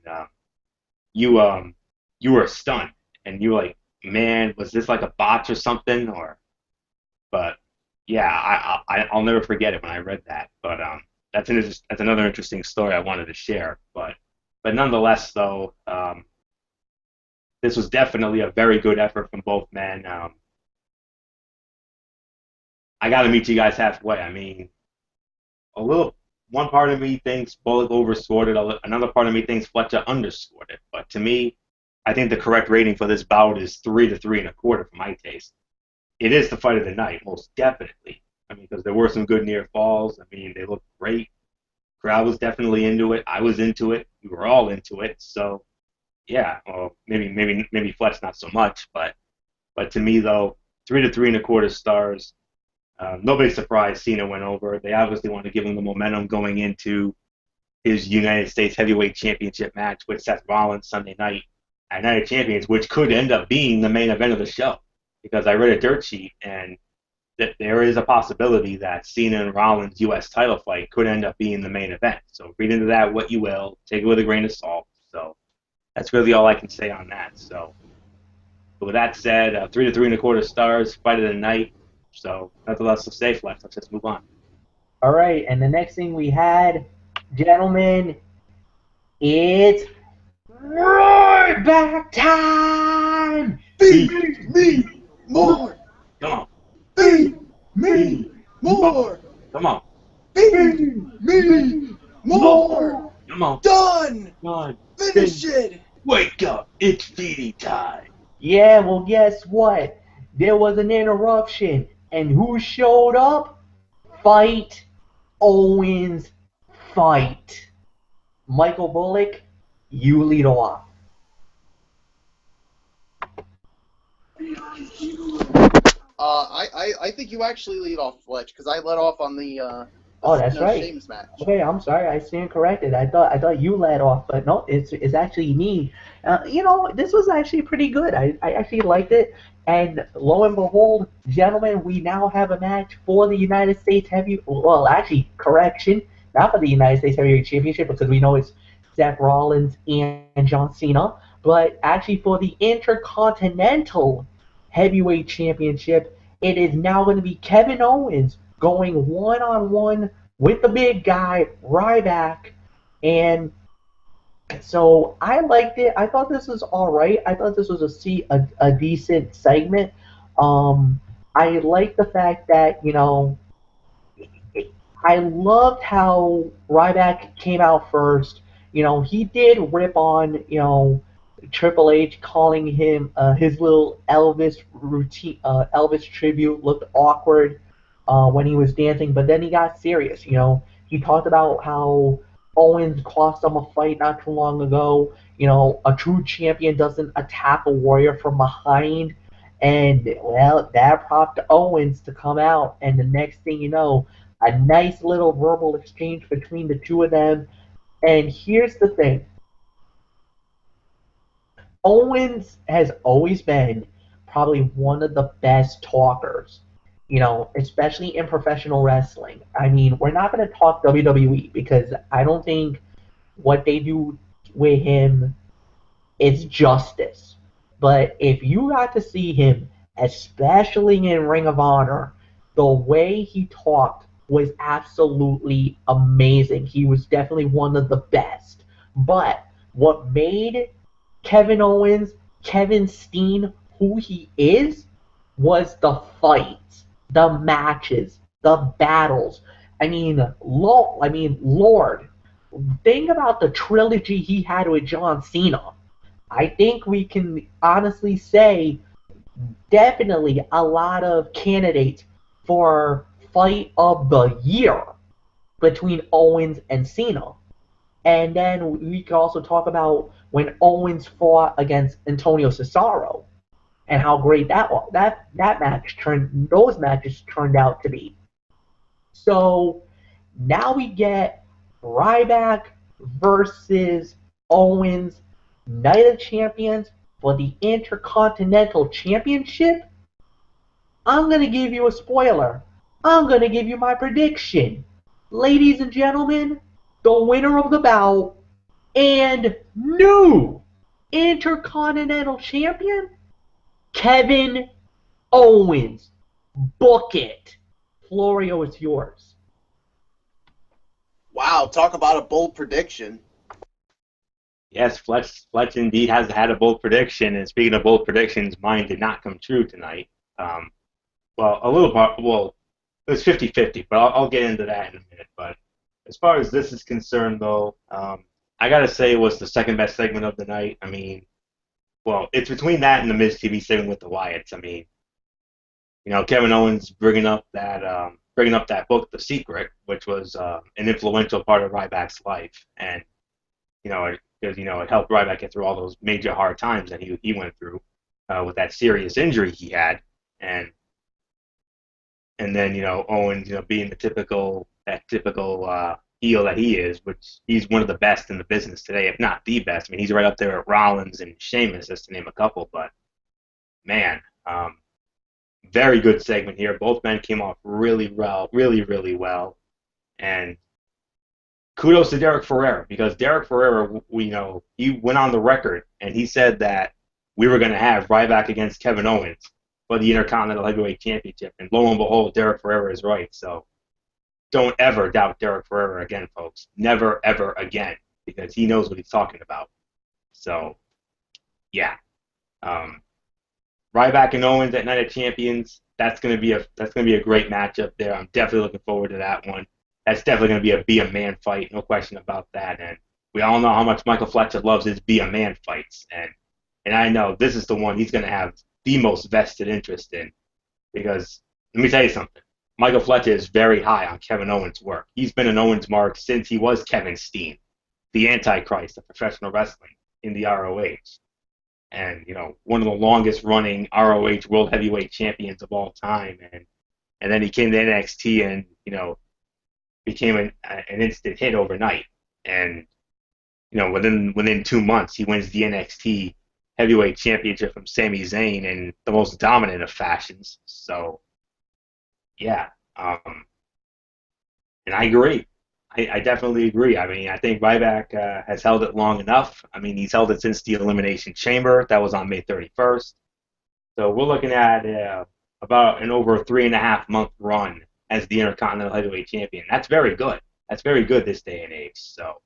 you were stunned, and you were like, man, was this like a botch or something? But yeah, I'll never forget it when I read that. But that's another interesting story I wanted to share. But nonetheless, though. This was definitely a very good effort from both men. I got to meet you guys halfway. I mean, one part of me thinks Bullock overscored it. Another part of me thinks Fletcher underscored it. But to me, I think the correct rating for this bout is 3 to 3.25 for my taste. It is the fight of the night, most definitely. I mean, because there were some good near falls. I mean, they looked great. Crowd was definitely into it. I was into it. We were all into it. So. Yeah, well, maybe Fletch not so much, but to me though, 3 to 3.25 stars. Nobody's surprised Cena went over. They obviously want to give him the momentum going into his United States Heavyweight Championship match with Seth Rollins Sunday night at Night of Champions, which could end up being the main event of the show. Because I read a dirt sheet, and that there is a possibility that Cena and Rollins' U.S. title fight could end up being the main event. So read into that what you will. Take it with a grain of salt. So. That's really all I can say on that. So, but with that said, 3 to 3.25 stars, fight of the night. So, nothing else to say, Flex. Let's just move on. All right, and the next thing we had, gentlemen, it's right back time. Feed me more. Come on. Feed me more. Come on. Feed me more. Come on. Done. Come on. Finish it. Wake up. It's feeding time. Yeah, well, guess what? There was an interruption, and who showed up? Fight Owens fight. Michael Bullock, you lead off. I think you actually lead off, Fletch, because I let off on the Oh, that's No, right. Sheamus match. Okay, I'm sorry, I stand corrected. I thought you led off, but no, it's actually me. This was actually pretty good. I actually liked it, and lo and behold, gentlemen, we now have a match for the United States Heavy. Well, actually, correction, not for the United States Heavyweight Championship because we know it's Seth Rollins and John Cena, but actually for the Intercontinental Heavyweight Championship, it is now going to be Kevin Owens going one-on-one with the big guy, Ryback. And so I liked it. I thought this was all right. I thought this was a decent segment. I like the fact that, I loved how Ryback came out first. He did rip on, Triple H, calling him his little Elvis routine, Elvis tribute looked awkward when he was dancing, but then he got serious. He talked about how Owens cost him a fight not too long ago. A true champion doesn't attack a warrior from behind. And, well, that prompted Owens to come out, and the next thing you know, a nice little verbal exchange between the two of them. And here's the thing. Owens has always been probably one of the best talkers, especially in professional wrestling. I mean, we're not going to talk WWE because I don't think what they do with him is justice. But if you got to see him, especially in Ring of Honor, the way he talked was absolutely amazing. He was definitely one of the best. But what made Kevin Owens, Kevin Steen, who he is, was the fights, the matches, the battles. Lord, think about the trilogy he had with John Cena. I think we can honestly say definitely a lot of candidates for fight of the year between Owens and Cena. And then we could also talk about when Owens fought against Antonio Cesaro and how great those matches turned out to be. So now we get Ryback versus Owens, Night of Champions for the Intercontinental Championship. I'm going to give you a spoiler. I'm going to give you my prediction. Ladies and gentlemen, the winner of the bout and new Intercontinental Champion, Kevin Owens. Book it. Florio, it's yours. Wow, talk about a bold prediction. Yes, Fletch indeed has had a bold prediction, and speaking of bold predictions, mine did not come true tonight. Well, a little part, well, it was 50-50, but I'll get into that in a minute. But as far as this is concerned, though, I got to say it was the second best segment of the night. I mean, well, it's between that and the Miz TV segment with the Wyatts. I mean, Kevin Owens bringing up that book, The Secret, which was an influential part of Ryback's life, and it helped Ryback get through all those major hard times that he went through with that serious injury he had, and then Owens being the typical heel that he is, which he's one of the best in the business today, if not the best. I mean, he's right up there at Rollins and Sheamus, just to name a couple. But man, very good segment here. Both men came off really well, really well, and kudos to Derek Ferrer, because Derek Ferrer, he went on the record and he said that we were going to have Ryback against Kevin Owens for the Intercontinental Heavyweight Championship, and lo and behold, Derek Ferrer is right. So don't ever doubt Derek Ferrer again, folks. Never, ever again, because he knows what he's talking about. So, yeah. Ryback and Owens at Night of Champions. That's gonna be a great matchup there. I'm definitely looking forward to that one. That's definitely gonna be a man fight, no question about that. And we all know how much Michael Fletcher loves his be a man fights, and I know this is the one he's gonna have the most vested interest in, because let me tell you something. Michael Fletcher is very high on Kevin Owens' work. He's been an Owens mark since he was Kevin Steen, the Antichrist of professional wrestling in the ROH. And, one of the longest running ROH World Heavyweight Champions of all time. And then he came to NXT and, became an instant hit overnight. And within 2 months, he wins the NXT Heavyweight Championship from Sami Zayn in the most dominant of fashions. So, yeah, and I agree. I definitely agree. I mean, I think Ryback has held it long enough. I mean, he's held it since the Elimination Chamber. That was on May 31st. So we're looking at about an over 3.5 month run as the Intercontinental Heavyweight Champion. That's very good. That's very good this day and age. So,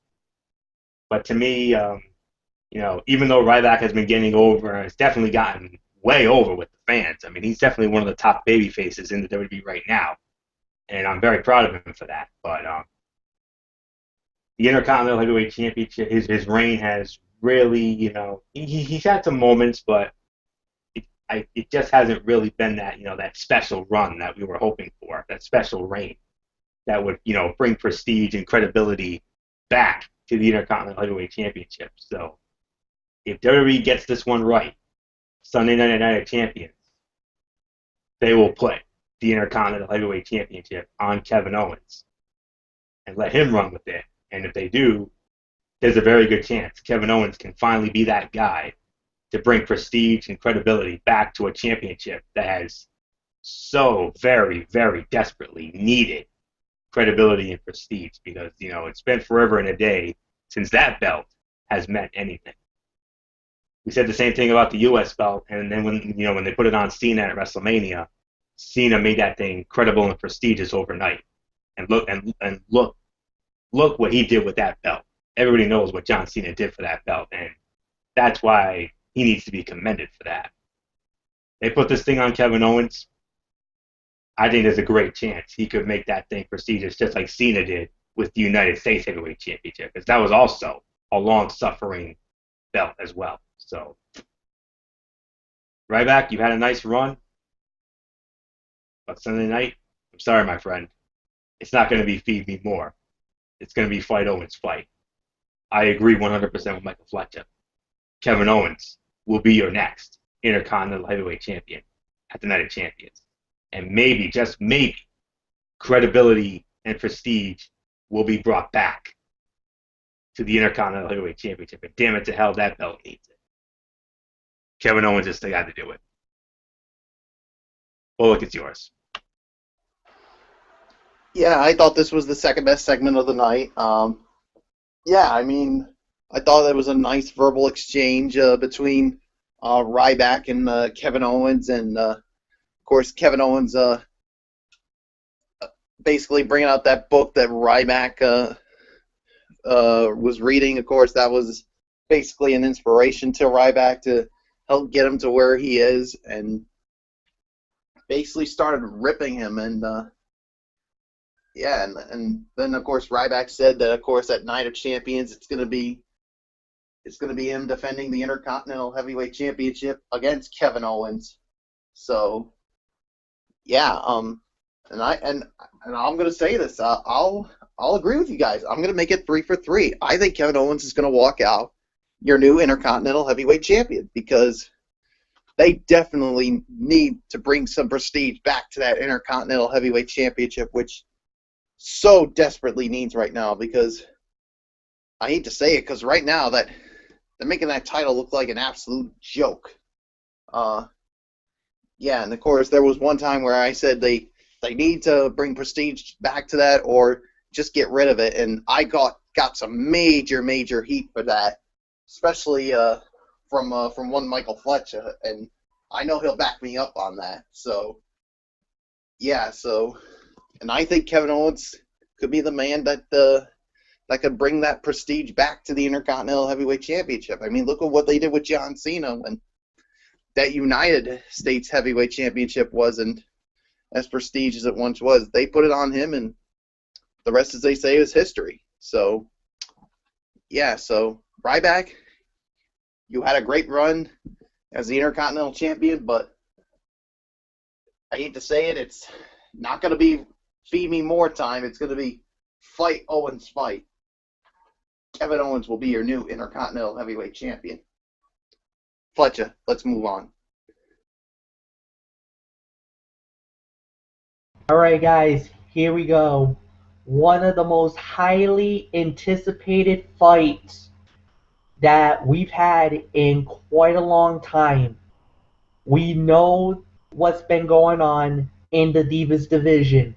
but to me, even though Ryback has been getting over, it's definitely gotten way over with the fans. I mean, he's definitely one of the top baby faces in the WWE right now, and I'm very proud of him for that. But the Intercontinental Heavyweight Championship, his reign has really, he's had some moments, but it just hasn't really been that, that special run that we were hoping for, that special reign that would, bring prestige and credibility back to the Intercontinental Heavyweight Championship. So if WWE gets this one right, Sunday Night of Champions, they will put the Intercontinental Heavyweight Championship on Kevin Owens and let him run with it. And if they do, there's a very good chance Kevin Owens can finally be that guy to bring prestige and credibility back to a championship that has so very, very desperately needed credibility and prestige, because, it's been forever and a day since that belt has meant anything. We said the same thing about the U.S. belt, and then when they put it on Cena at WrestleMania, Cena made that thing credible and prestigious overnight. And look what he did with that belt. Everybody knows what John Cena did for that belt, and that's why he needs to be commended for that. They put this thing on Kevin Owens. I think there's a great chance he could make that thing prestigious, just like Cena did with the United States Heavyweight Championship, because that was also a long-suffering belt as well. So, Ryback, you had a nice run, but Sunday night, I'm sorry, my friend, it's not going to be Feed Me More. It's going to be Fight Owens Fight. I agree 100% with Michael Fletcher. Kevin Owens will be your next Intercontinental Heavyweight Champion at the Night of Champions. And maybe, just maybe, credibility and prestige will be brought back to the Intercontinental Heavyweight Championship. And damn it to hell, that belt needs it. Kevin Owens is the guy to do it. Well, look, it's yours. Yeah, I thought this was the second best segment of the night. Yeah, I mean, I thought it was a nice verbal exchange between Ryback and Kevin Owens, and of course Kevin Owens basically bringing out that book that Ryback was reading. Of course, that was basically an inspiration to Ryback to help get him to where he is, and basically started ripping him. And yeah, and then of course Ryback said that, of course, at Night of Champions it's gonna be him defending the Intercontinental Heavyweight Championship against Kevin Owens. So yeah, and I'm gonna say this. I'll agree with you guys. I'm gonna make it 3 for 3. I think Kevin Owens is gonna walk out your new Intercontinental Heavyweight Champion, because they definitely need to bring some prestige back to that Intercontinental Heavyweight Championship, which so desperately needs right now. Because I hate to say it, because right now that they're making that title look like an absolute joke. Yeah, and of course there was one time where I said they need to bring prestige back to that, or just get rid of it, and I got some major heat for that, especially from one Michael Fletcher, and I know he'll back me up on that. So yeah, and I think Kevin Owens could be the man that could bring that prestige back to the Intercontinental Heavyweight Championship. I mean, look at what they did with John Cena when that United States Heavyweight Championship wasn't as prestigious as it once was. They put it on him, and the rest, as they say, is history. So yeah, so Ryback, you had a great run as the Intercontinental Champion, but I hate to say it, it's not going to be Feed Me More time. It's going to be Fight Owens Fight. Kevin Owens will be your new Intercontinental Heavyweight Champion. Fletcher, let's move on. Alright guys, here we go. one of the most highly anticipated fights that we've had in quite a long time. We know what's been going on in the Divas division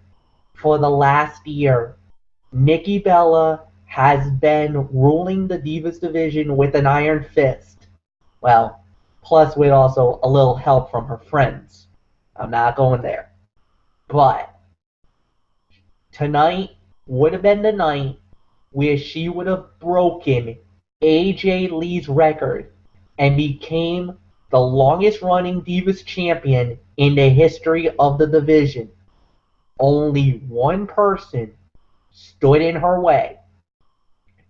for the last year. Nikki Bella has been ruling the Divas division with an iron fist. Well, plus with also a little help from her friends. I'm not going there. But tonight would have been the night where she would have broken AJ Lee's record and became the longest running Divas champion in the history of the division. Only one person stood in her way: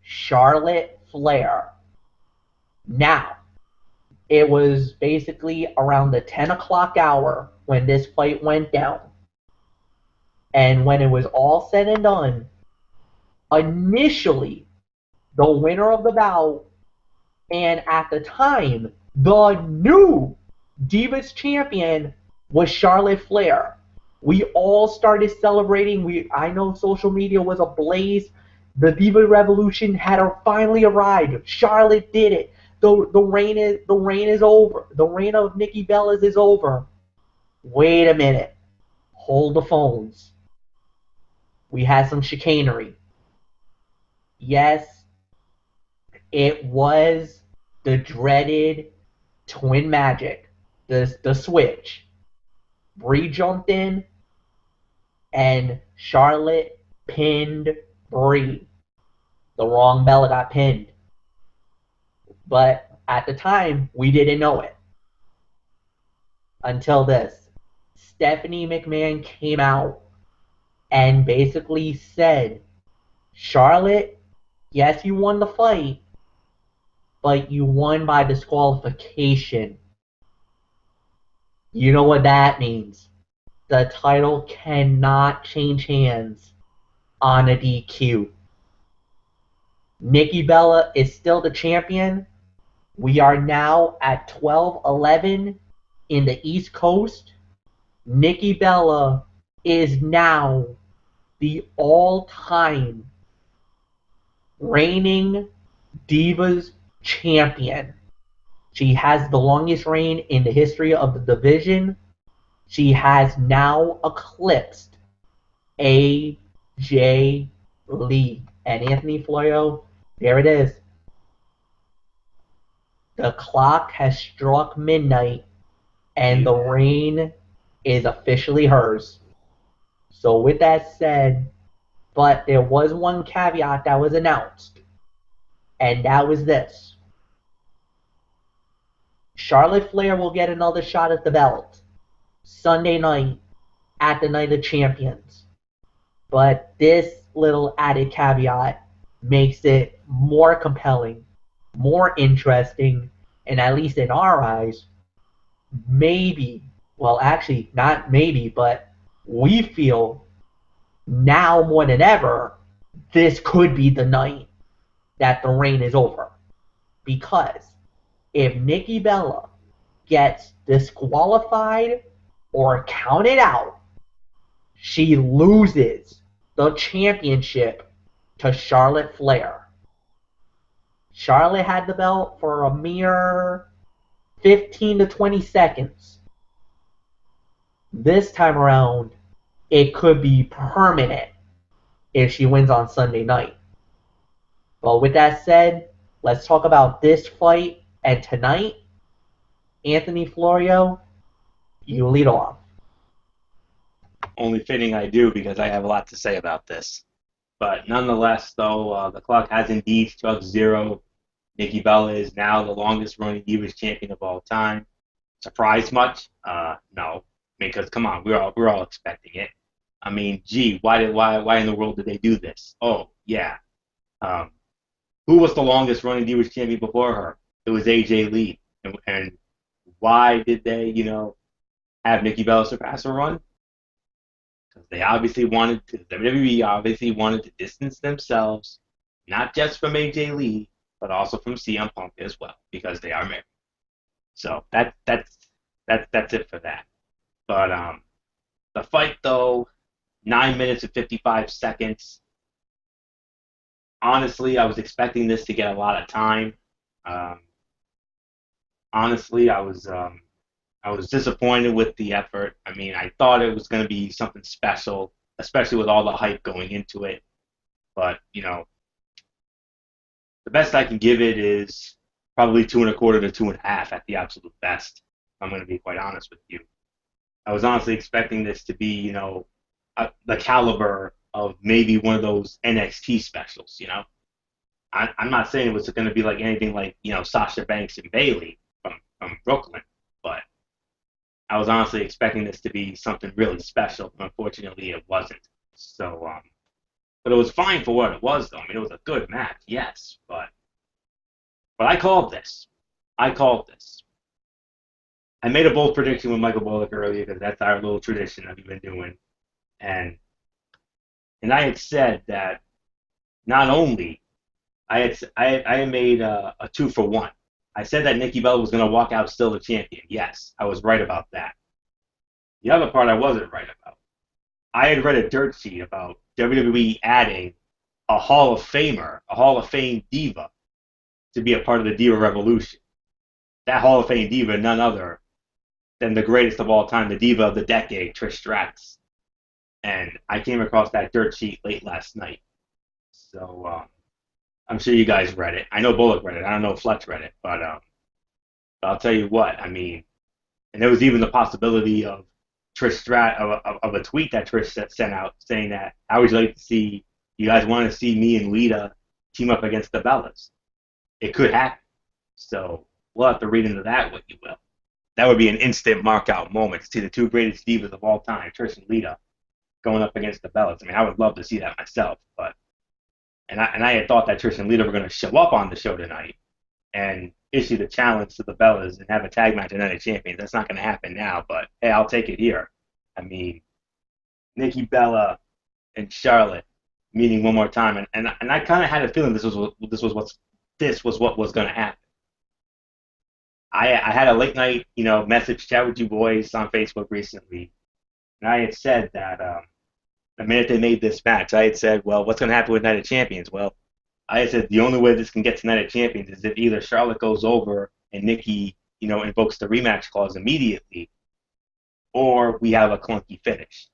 Charlotte Flair. Now, it was basically around the 10 o'clock hour when this fight went down. And when it was all said and done, initially, the winner of the bout, and at the time, the new Divas champion, was Charlotte Flair. We all started celebrating. I know social media was ablaze. The Diva Revolution had finally arrived. Charlotte did it. The reign is over. The reign of Nikki Bella's is over. Wait a minute. Hold the phones. We had some chicanery. Yes, it was the dreaded twin magic, the switch. Brie jumped in, and Charlotte pinned Brie. The wrong Bella got pinned. But at the time, we didn't know it. Until this. Stephanie McMahon came out and basically said, Charlotte, yes, you won the fight, but you won by disqualification. You know what that means. The title cannot change hands on a DQ. Nikki Bella is still the champion. We are now at 12-11 in the East Coast. Nikki Bella is now the all-time reigning Divas champion. She has the longest reign in the history of the division. She has now eclipsed AJ Lee. And Anthony Florio, there it is. The clock has struck midnight, and the reign is officially hers. So with that said, but there was one caveat that was announced, and that was this. Charlotte Flair will get another shot at the belt Sunday night at the Night of Champions. But this little added caveat makes it more compelling, more interesting, and at least in our eyes, maybe, well actually not maybe, but we feel now more than ever, this could be the night that the reign is over. Because if Nikki Bella gets disqualified or counted out, she loses the championship to Charlotte Flair. Charlotte had the belt for a mere 15 to 20 seconds. This time around, it could be permanent if she wins on Sunday night. But with that said, let's talk about this fight and tonight. Anthony Florio, you lead off. Only fitting I do, because I have a lot to say about this. But nonetheless, though, the clock has indeed struck zero. Nikki Bella is now the longest running Divas champion of all time. Surprised much? No. Because come on, we're all expecting it. I mean, gee, why in the world did they do this? Oh, yeah. Who was the longest running Divas champion before her? It was AJ Lee. And why did they, have Nikki Bella surpass her run? Because they obviously wanted to, WWE obviously wanted to distance themselves, not just from AJ Lee, but also from CM Punk as well, because they are married. So that's it for that. But the fight, though, 9 minutes and 55 seconds. Honestly, I was expecting this to get a lot of time. Um, honestly, I was disappointed with the effort. I mean, I thought it was going to be something special, especially with all the hype going into it. But the best I can give it is probably 2.25 to 2.5 at the absolute best. I'm going to be quite honest with you. I was honestly expecting this to be, the caliber of maybe one of those NXT specials. I'm not saying it was going to be like anything like Sasha Banks and Bailey from Brooklyn, but I was honestly expecting this to be something really special. Unfortunately, it wasn't. So, but it was fine for what it was, though. I mean, it was a good match, yes, but I called this. I called this. I made a bold prediction with Michael Bullock earlier because that's our little tradition that we've been doing, and I had said that not only I had made a 2-for-1. I said that Nikki Bella was going to walk out still the champion. Yes, I was right about that. The other part I wasn't right about. I had read a dirt sheet about WWE adding a Hall of Famer, a Hall of Fame diva, to be a part of the Diva Revolution. That Hall of Fame diva, none other than the greatest of all time, the diva of the decade, Trish Stratus. And I came across that dirt sheet late last night. So I'm sure you guys read it. I know Bullock read it. I don't know if Fletch read it, but I'll tell you what. I mean, and there was even the possibility of of a tweet that Trish sent out saying that how would you like to see you guys want to see me and Lita team up against the Bellas? It could happen. So we'll have to read into that what you will. That would be an instant mark out moment to see the two greatest divas of all time, Trish and Lita, going up against the Bellas. I mean, I would love to see that myself, but and I had thought that Trish and Lita were going to show up on the show tonight and issue the challenge to the Bellas and have a tag match at Night of Champions. That's not going to happen now, but hey, I'll take it here. I mean, Nikki Bella and Charlotte meeting one more time, and I kind of had a feeling this was what was going to happen. I had a late night message chat with you boys on Facebook recently, and I had said that the minute they made this match, I had said, well, what's going to happen with Night of Champions? Well, I had said the only way this can get to Night of Champions is if either Charlotte goes over and Nikki, invokes the rematch clause immediately, or we have a clunky finish.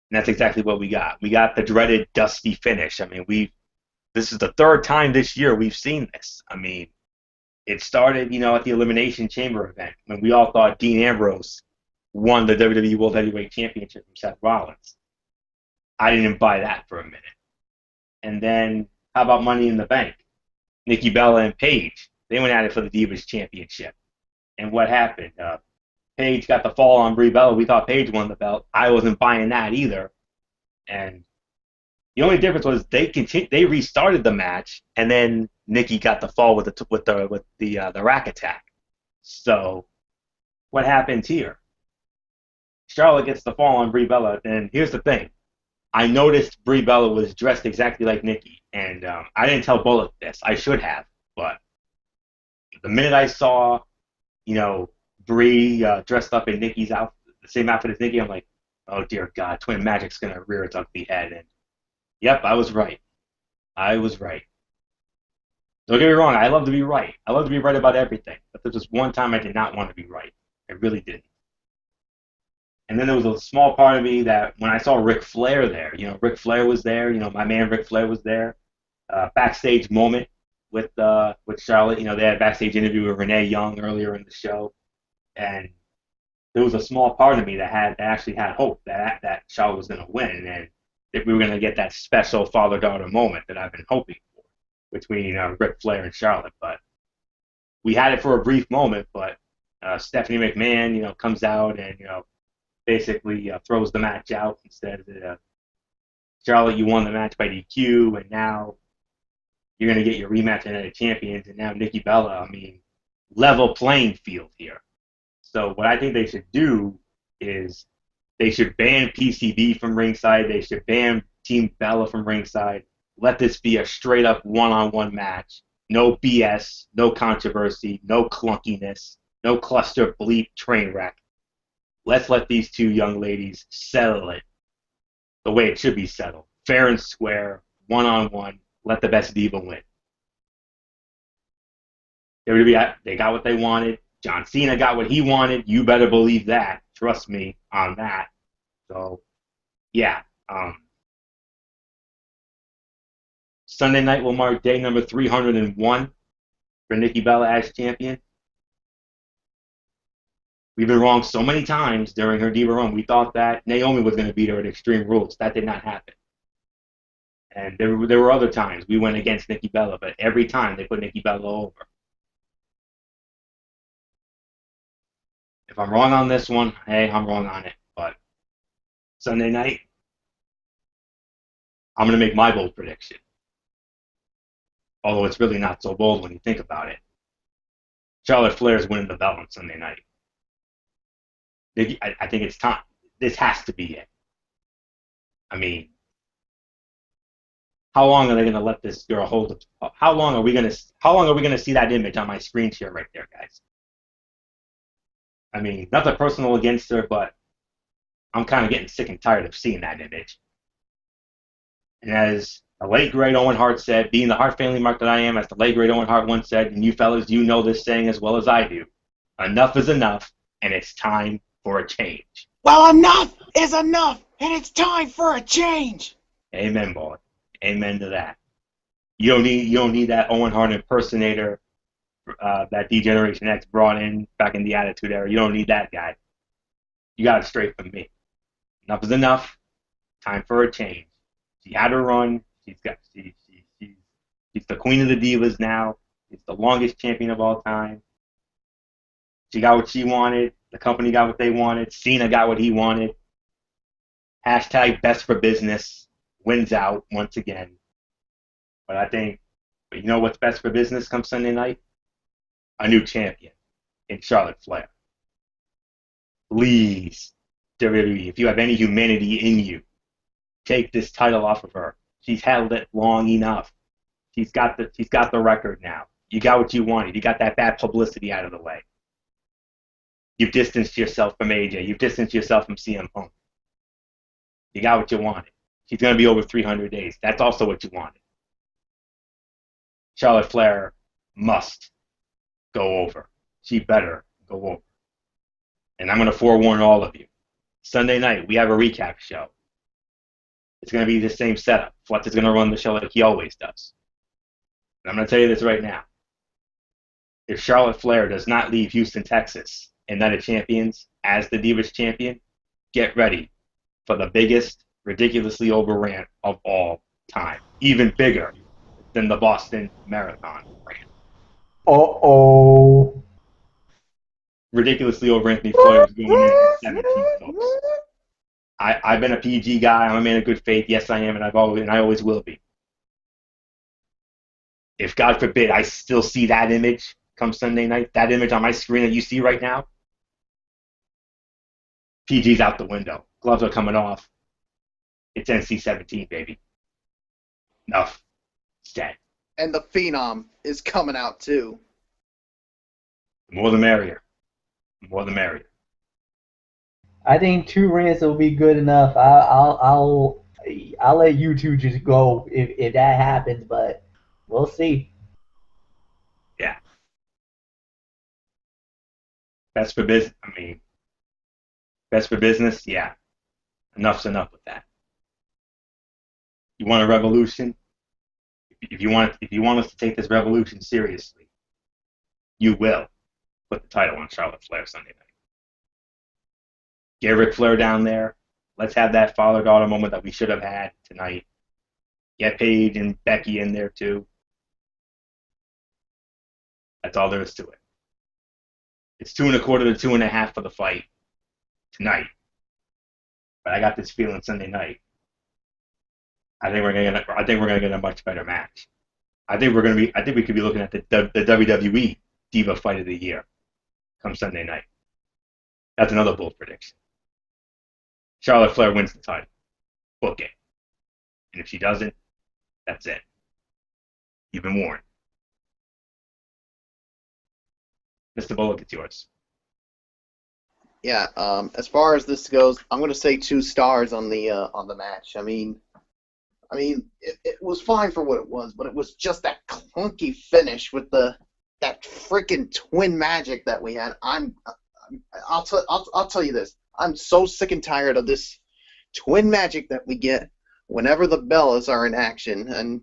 And that's exactly what we got. We got the dreaded dusty finish. I mean, this is the third time this year we've seen this. I mean, it started, at the Elimination Chamber event when we all thought Dean Ambrose won the WWE World Heavyweight Championship from Seth Rollins. I didn't buy that for a minute. And then, how about Money in the Bank? Nikki Bella and Paige, they went at it for the Divas Championship. And what happened? Paige got the fall on Brie Bella. We thought Paige won the belt. I wasn't buying that either. And the only difference was they restarted the match, and then Nikki got the fall with the rack attack. So, what happens here? Charlotte gets the fall on Brie Bella, and here's the thing. I noticed Brie Bella was dressed exactly like Nikki, and I didn't tell Bullock this. I should have, but the minute I saw, Brie dressed up in Nikki's outfit, the same outfit as Nikki, I'm like, oh dear God, Twin Magic's gonna rear its ugly head. And yep, I was right. I was right. Don't get me wrong. I love to be right. I love to be right about everything. But there was one time I did not want to be right. I really didn't. And then there was a small part of me that when I saw Ric Flair there, Ric Flair was there, my man Ric Flair was there. Backstage moment with Charlotte. They had a backstage interview with Renee Young earlier in the show. And there was a small part of me that actually had hope that Charlotte was going to win and that we were going to get that special father-daughter moment that I've been hoping for between Ric Flair and Charlotte. But we had it for a brief moment, but Stephanie McMahon, comes out and, basically throws the match out and says, Charlotte, you won the match by DQ, and now you're going to get your rematch at Night of Champions, and now Nikki Bella, I mean, level playing field here. So what I think they should do is they should ban PCB from ringside, they should ban Team Bella from ringside, let this be a straight-up one-on-one match, no BS, no controversy, no clunkiness, no cluster bleep train wreck. Let's let these two young ladies settle it the way it should be settled. Fair and square, one-on-one. Let the best Diva win. WWE, they got what they wanted. John Cena got what he wanted. You better believe that. Trust me on that. So, yeah. Sunday night will mark day number 301 for Nikki Bella as champion. We've been wrong so many times during her Diva run. We thought that Naomi was going to beat her at Extreme Rules. That did not happen. And there were other times we went against Nikki Bella, but every time they put Nikki Bella over. If I'm wrong on this one, hey, I'm wrong on it. But Sunday night, I'm going to make my bold prediction. Although it's really not so bold when you think about it. Charlotte Flair is winning the belt on Sunday night. I think it's time. This has to be it. I mean, how long are they going to let this girl hold it? How long are we going to see that image on my screen share right there, guys? I mean, nothing personal against her, but I'm kind of getting sick and tired of seeing that image. And as the late great Owen Hart said, being the Hart family mark that I am, as the late great Owen Hart once said, and you fellas, you know this saying as well as I do, enough is enough, and it's time for a change. Well, enough is enough, and it's time for a change. Amen, boy. Amen to that. You don't need that Owen Hart impersonator that D-Generation X brought in back in the Attitude Era. You don't need that guy. You got it straight from me. Enough is enough. Time for a change. She had her run. She's the queen of the divas now. She's the longest champion of all time. She got what she wanted. The company got what they wanted. Cena got what he wanted. Hashtag best for business wins out once again. But you know what's best for business come Sunday night? A new champion in Charlotte Flair. Please, WWE, if you have any humanity in you, take this title off of her. She's held it long enough. She's got the record now. You got what you wanted. You got that bad publicity out of the way. You've distanced yourself from AJ. You've distanced yourself from CM Punk. You got what you wanted. She's going to be over 300 days. That's also what you wanted. Charlotte Flair must go over. She better go over. And I'm going to forewarn all of you. Sunday night, we have a recap show. It's going to be the same setup. Fletch is going to run the show like he always does. And I'm going to tell you this right now. If Charlotte Flair does not leave Houston, Texas, in Night of Champions as the Divas champion, get ready for the biggest, ridiculously over rant of all time. Even bigger than the Boston Marathon rant. Uh-oh. Ridiculously over Anthony Floyd is going in at 17, folks. I've been a PG guy. I'm a man of good faith. Yes, I am, and I always will be. If, God forbid, I still see that image come Sunday night, that image on my screen that you see right now, PG's out the window. Gloves are coming off. It's NC-17, baby. Enough. It's dead. And the Phenom is coming out, too. The more the merrier. The more the merrier. I think 2 rants will be good enough. I'll let you two just go if that happens, but we'll see. Yeah. Best for business. Best for business. Yeah. Enough's enough with that. You want a revolution? If you want us to take this revolution seriously, you will put the title on Charlotte Flair Sunday night. Get Ric Flair down there. Let's have that father-daughter moment that we should have had tonight. Get Paige and Becky in there too. That's all there is to it. It's 2.25 to 2.5 for the fight tonight. But I got this feeling Sunday night. I think we're gonna get a much better match. I think we could be looking at the WWE Diva Fight of the Year come Sunday night. That's another bold prediction. Charlotte Flair wins the title. Book it. And if she doesn't, that's it. You've been warned. Mr. Bullock, it's yours. Yeah, as far as this goes, I'm going to say 2 stars on the match. I mean, I mean, it was fine for what it was, but it was just that clunky finish with that freaking twin magic that we had. I'll tell you this. I'm so sick and tired of this twin magic that we get whenever the Bellas are in action. And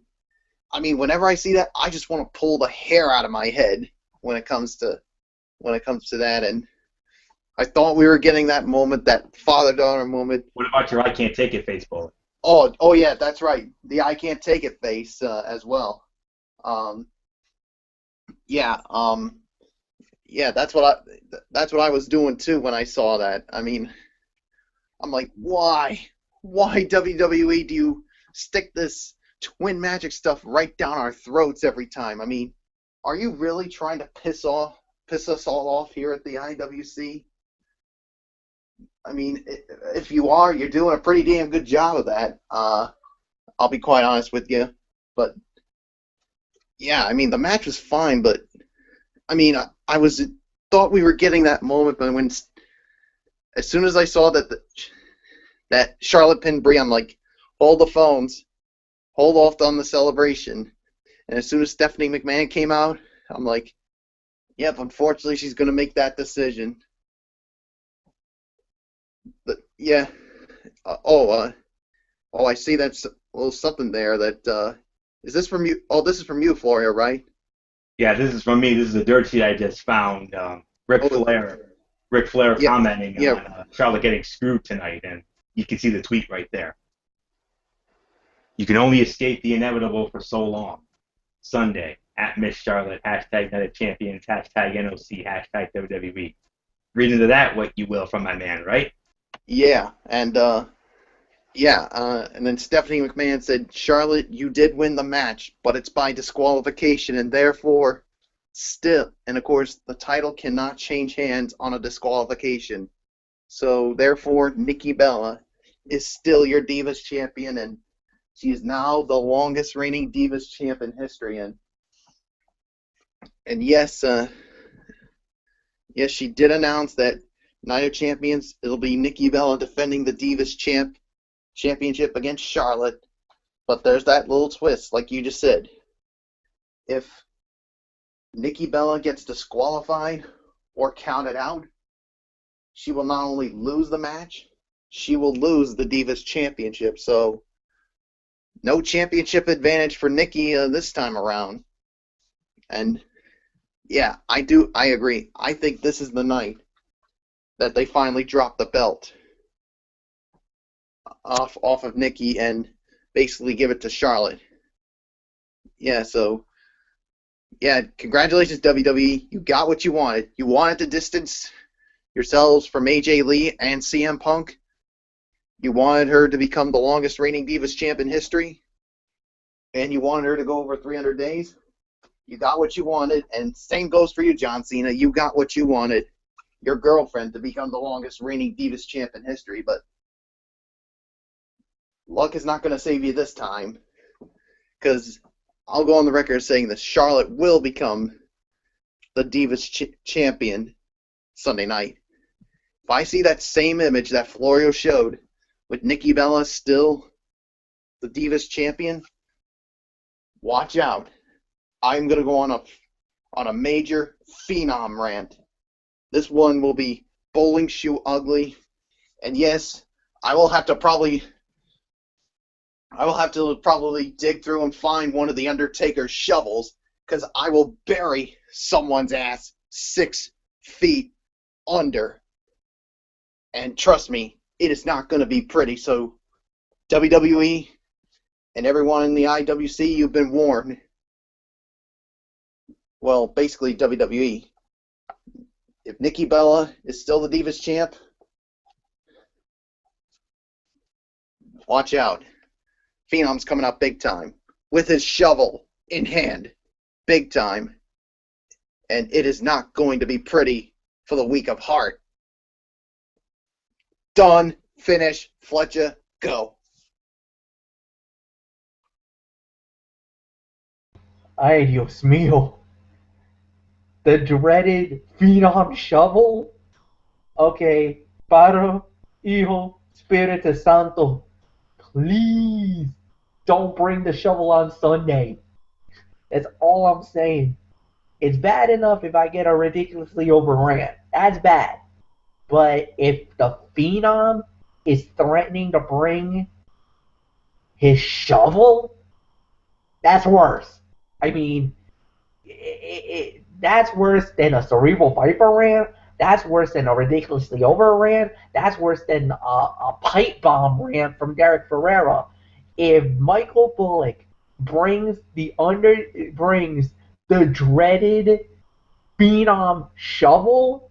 I mean, whenever I see that, I just want to pull the hair out of my head when it comes to that. And I thought we were getting that moment, that father-daughter moment. What about your I can't take it face bullet? Oh yeah, that's right. The I can't take it face as well. Yeah, yeah, that's what I was doing too when I saw that. I mean, I'm like, why WWE do you stick this twin magic stuff right down our throats every time? I mean, are you really trying to piss us all off here at the IWC? I mean, if you are, you're doing a pretty damn good job of that. I'll be quite honest with you. But yeah, I mean, the match was fine, but I mean, I thought we were getting that moment, but as soon as I saw that Charlotte pinned Brie, I'm like, hold the phones, hold off on the celebration. And as soon as Stephanie McMahon came out, I'm like, yep, unfortunately, she's going to make that decision. But yeah. I see that's a little something there. That is this from you? Oh, this is from you, Floria, right? Yeah, this is from me. This is a dirt sheet I just found. Ric Flair Yeah, commenting yeah. on Charlotte getting screwed tonight, and you can see the tweet right there. You can only escape the inevitable for so long. Sunday, at Miss Charlotte, hashtag Night of Champions, hashtag NOC, hashtag WWE. Read into that what you will from my man, right? Yeah, and and then Stephanie McMahon said, Charlotte, you did win the match, but it's by disqualification, and therefore, and of course, the title cannot change hands on a disqualification. So, therefore, Nikki Bella is still your Divas champion, and she is now the longest reigning Divas champ in history. And yes, she did announce that Night of Champions, it'll be Nikki Bella defending the Divas championship against Charlotte. But there's that little twist, like you just said. If Nikki Bella gets disqualified or counted out, she will not only lose the match, she will lose the Divas championship. So, no championship advantage for Nikki this time around. And yeah, I agree. I think this is the night that they finally drop the belt off of Nikki and basically give it to Charlotte. Yeah, so yeah, congratulations WWE. You got what you wanted. You wanted to distance yourselves from AJ Lee and CM Punk. You wanted her to become the longest reigning Divas champ in history. And you wanted her to go over 300 days. You got what you wanted, and same goes for you, John Cena. You got what you wanted, your girlfriend to become the longest reigning Divas champ in history, but luck is not going to save you this time, because I'll go on the record saying that Charlotte will become the Divas champion Sunday night. If I see that same image that Florio showed with Nikki Bella still the Divas champion, watch out. I'm going to go on a major phenom rant. This one will be bowling shoe ugly. And yes, I will have to probably dig through and find one of the Undertaker's shovels, because I will bury someone's ass 6 feet under. And trust me, it is not going to be pretty. So WWE and everyone in the IWC, you've been warned. Well, basically WWE. If Nikki Bella is still the Divas champ, watch out. Phenom's coming out big time with his shovel in hand, big time. And it is not going to be pretty for the weak of heart. Done. Finish. Fletcher. Go. Ay, Dios mío. The dreaded Phenom shovel? Okay, Padre, Hijo, Espíritu Santo, please don't bring the shovel on Sunday. That's all I'm saying. It's bad enough if I get a ridiculously over rant. That's bad. But if the Phenom is threatening to bring his shovel, that's worse. I mean, that's worse than a Cerebral Viper rant. That's worse than a ridiculously over rant. That's worse than a pipe bomb rant from Derek Ferreira. If Michael Bullock brings the dreaded Phenom shovel,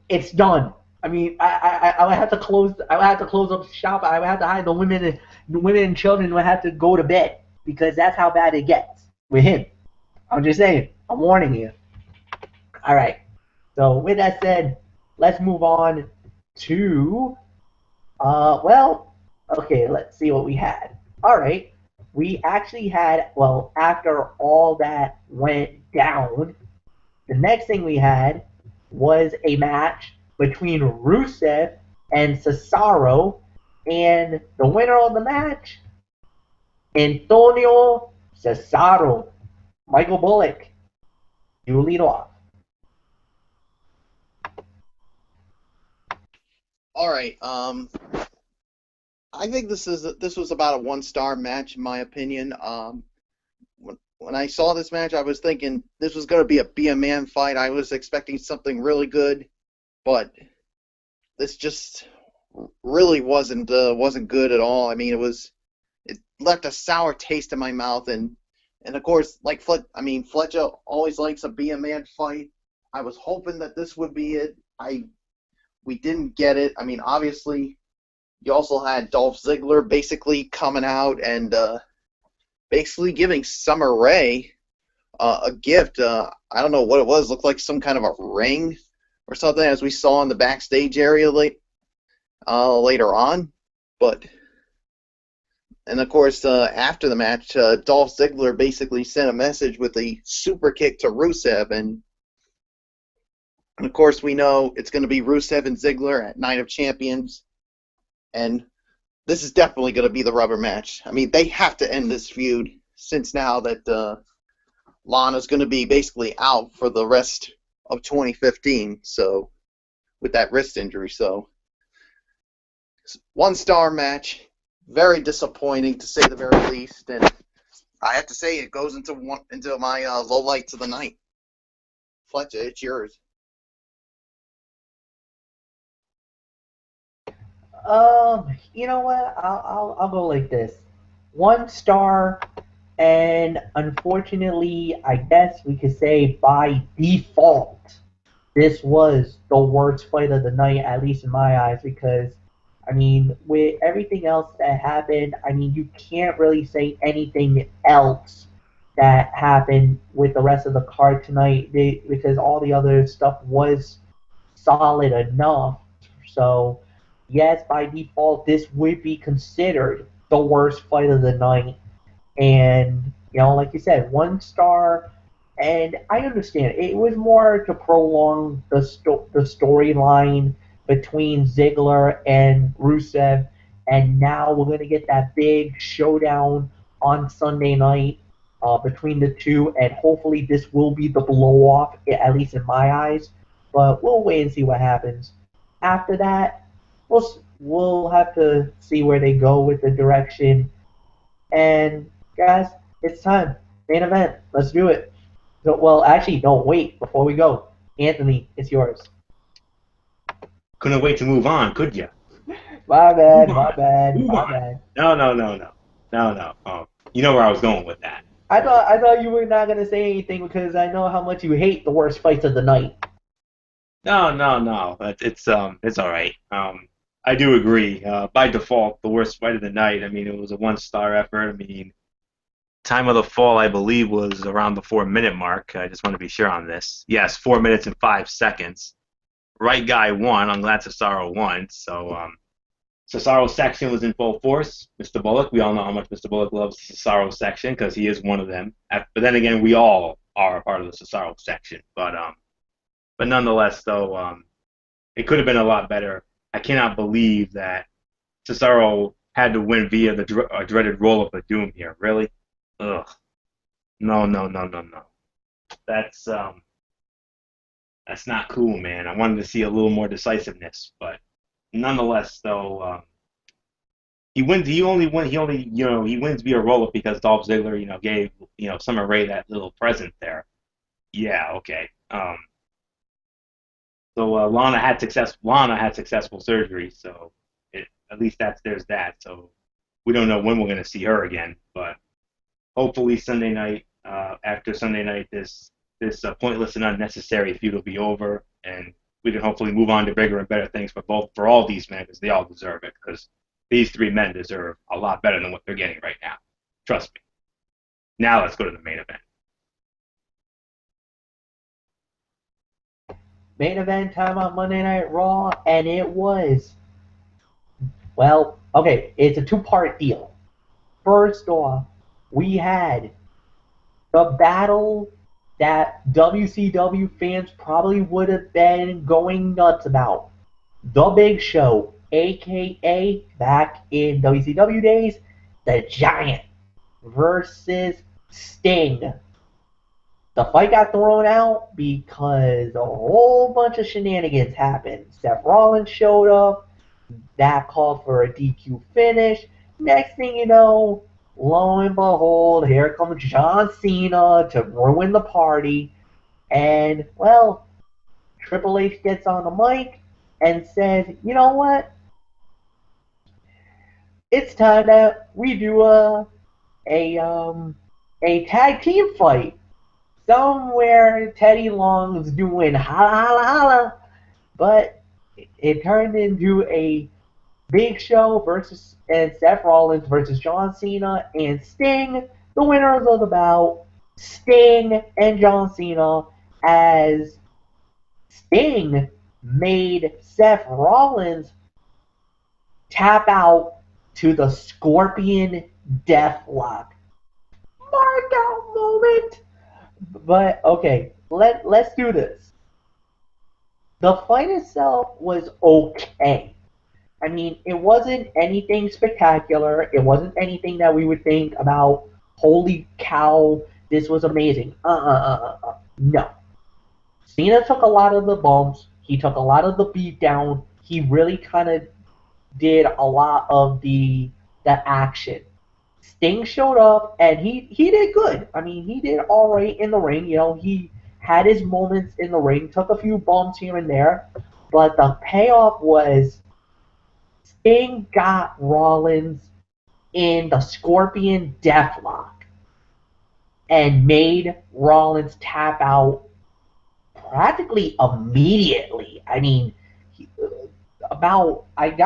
it's done. I mean, I would have to close. I would have to close up shop. I would have to hide the women and children would have to go to bed because that's how bad it gets with him. I'm just saying. I'm warning you. All right. So with that said, let's move on to okay. Let's see what we had. All right. We actually had after all that went down, the next thing we had was a match between Rusev and Cesaro, and the winner of the match, Antonio Cesaro. Michael Bullock, you lead off. All right. I think this was about a 1-star match in my opinion. When I saw this match, I was thinking this was going to be a man fight. I was expecting something really good, but this just really wasn't good at all. I mean, it left a sour taste in my mouth, and of course, like Fletcher always likes a be a man fight. I was hoping that this would be it. We didn't get it. I mean, obviously, you also had Dolph Ziggler basically coming out and basically giving Summer Rae a gift. I don't know what it was. It looked like some kind of a ring or something, as we saw in the backstage area later on. And of course, after the match, Dolph Ziggler basically sent a message with a super kick to Rusev, and of course we know it's going to be Rusev and Ziggler at Night of Champions, and this is definitely going to be the rubber match. I mean, they have to end this feud since now that Lana's going to be basically out for the rest of 2015, so with that wrist injury. So 1-star match, very disappointing to say the very least, and I have to say it goes into my low lights of the night. Fletcher, it's yours. You know what? I'll go like this. 1 star, and unfortunately, I guess we could say by default, this was the worst fight of the night, at least in my eyes, because I mean, with everything else that happened, I mean, you can't really say anything else that happened with the rest of the card tonight because all the other stuff was solid enough. So, yes, by default, this would be considered the worst fight of the night. And, like you said, 1 star. And I understand it was more to prolong the storyline between Ziggler and Rusev, and now we're gonna get that big showdown on Sunday night between the two, and hopefully this will be the blow off, at least in my eyes. But we'll wait and see what happens. After that, we'll have to see where they go with the direction. And guys, it's time. Main event. Let's do it. So, well, actually, no, wait. Before we go, Anthony, it's yours. Couldn't wait to move on, could you? My bad. My bad. No. You know where I was going with that. I thought you were not gonna say anything because I know how much you hate the worst fights of the night. No. It's all right. I do agree. By default, the worst fight of the night. I mean, it was a 1-star effort. I mean, time of the fall, I believe, was around the 4-minute mark. I just want to be sure on this. Yes, 4 minutes and 5 seconds. Right guy won. I'm glad Cesaro won. So Cesaro's section was in full force. Mr. Bullock, we all know how much Mr. Bullock loves the Cesaro section because he is one of them. But then again, we all are a part of the Cesaro section. But nonetheless, though, it could have been a lot better. I cannot believe that Cesaro had to win via the dreaded roll-up of doom here. Really? Ugh. No, no, no, no, no. That's not cool, man. I wanted to see a little more decisiveness, but nonetheless, though, he wins. He only win. He only he wins via roll-up because Dolph Ziggler gave Summer Rae that little present there. Yeah, okay. So Lana had successful surgery, so at least there's that. So we don't know when we're going to see her again, but hopefully Sunday night, after Sunday night, this pointless and unnecessary feud will be over, and we can hopefully move on to bigger and better things for all these men, because they all deserve it. Because these three men deserve a lot better than what they're getting right now. Trust me. Now let's go to the main event. Main event time on Monday Night Raw, and it was, well, okay, it's a two-part deal. First off, we had the battle that WCW fans probably would have been going nuts about. The Big Show, a.k.a. back in WCW days, the Giant versus Sting. The fight got thrown out because a whole bunch of shenanigans happened. Seth Rollins showed up. That called for a DQ finish. Next thing you know, lo and behold, here comes John Cena to ruin the party. And, well, Triple H gets on the mic and says, you know what? It's time that we do a tag team fight. Somewhere Teddy Long's doing holla holla holla, but it turned into a Big Show versus and Seth Rollins versus John Cena and Sting, the winners of the bout, Sting and John Cena, as Sting made Seth Rollins tap out to the Scorpion Deathlock. Mark out moment. But okay, let's do this. The fight itself was okay. I mean, it wasn't anything spectacular. It wasn't anything that we would think about, holy cow, this was amazing. No. Cena took a lot of the bumps. He took a lot of the beatdown. He really kind of did a lot of the action. Sting showed up, and he did good. I mean, he did all right in the ring. He had his moments in the ring, took a few bumps here and there, but the payoff was Sting got Rollins in the Scorpion Deathlock and made Rollins tap out practically immediately. I mean, about 3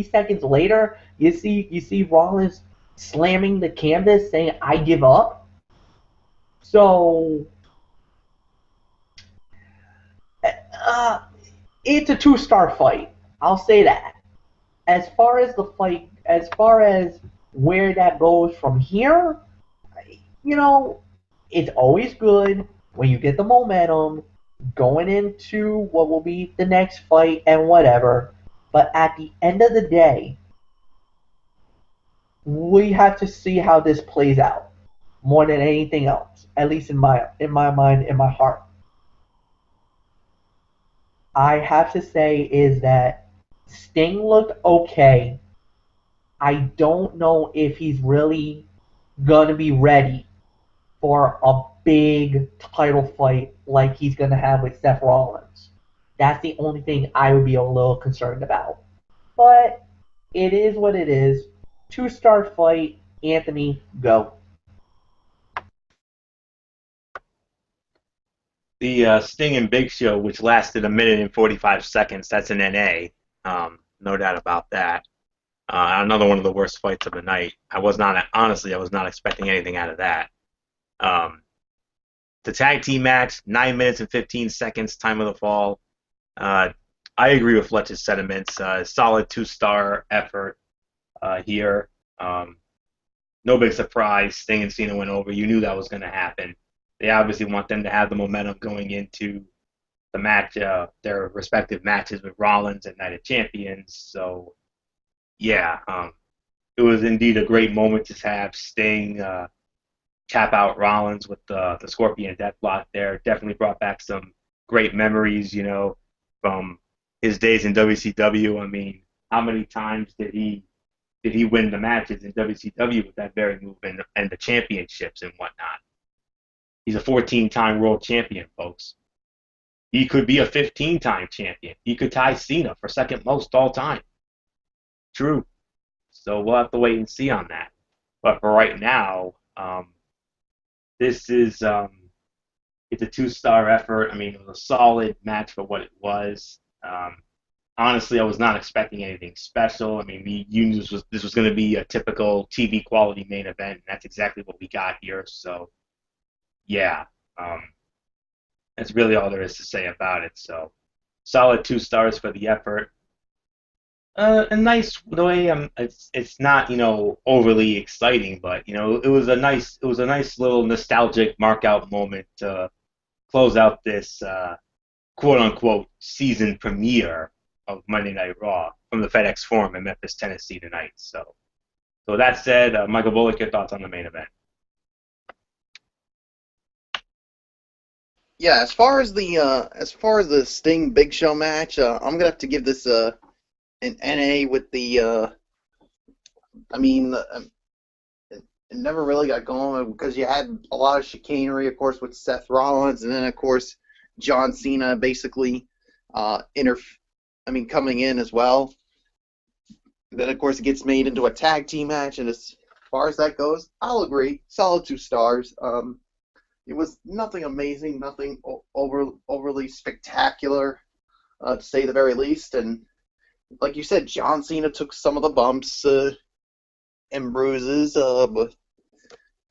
seconds later, you see Rollins slamming the canvas saying, I give up. So it's a 2-star fight. I'll say that. As far as where that goes from here, it's always good when you get the momentum going into what will be the next fight and whatever. But at the end of the day, we have to see how this plays out more than anything else. At least in my mind, in my heart. I have to say is that Sting looked okay. I don't know if he's really gonna be ready for a big title fight like he's gonna have with Seth Rollins. That's the only thing I would be a little concerned about. But it is what it is. 2-star fight. Anthony, go. The Sting and Big Show, which lasted 1 minute and 45 seconds, that's an NA. No doubt about that. Another one of the worst fights of the night. I was not expecting anything out of that. The tag team match, 9 minutes and 15 seconds, time of the fall. I agree with Fletcher's sentiments. Solid 2-star effort here. No big surprise. Sting and Cena went over. You knew that was going to happen. They obviously want them to have the momentum going into the match, their respective matches with Rollins and Night of Champions. So yeah, it was indeed a great moment to have Sting tap out Rollins with the Scorpion Death Block there. Definitely brought back some great memories, from his days in WCW. I mean, how many times did he win the matches in WCW with that very move and the championships and whatnot? He's a 14-time world champion, folks. He could be a 15-time champion. He could tie Cena for second most all time. True. So we'll have to wait and see on that. But for right now, this is it's a two-star effort. I mean, it was a solid match for what it was. Honestly, I was not expecting anything special. I mean, we knew this was going to be a typical TV quality main event, and that's exactly what we got here. So, yeah, that's really all there is to say about it. So, solid 2 stars for the effort. A nice the way it's not overly exciting, but it was a nice little nostalgic mark out moment to close out this quote unquote season premiere of Monday Night Raw from the FedEx Forum in Memphis, Tennessee tonight. So that said, Michael Bullock, your thoughts on the main event? Yeah, as far as the Sting Big Show match, I'm gonna have to give this an NA with the. I mean, it never really got going because you had a lot of chicanery, of course, with Seth Rollins, and then of course John Cena basically coming in as well. Then of course it gets made into a tag team match, and as far as that goes, I'll agree, solid 2 stars. It was nothing amazing, nothing overly spectacular, to say the very least. And like you said, John Cena took some of the bumps and bruises, but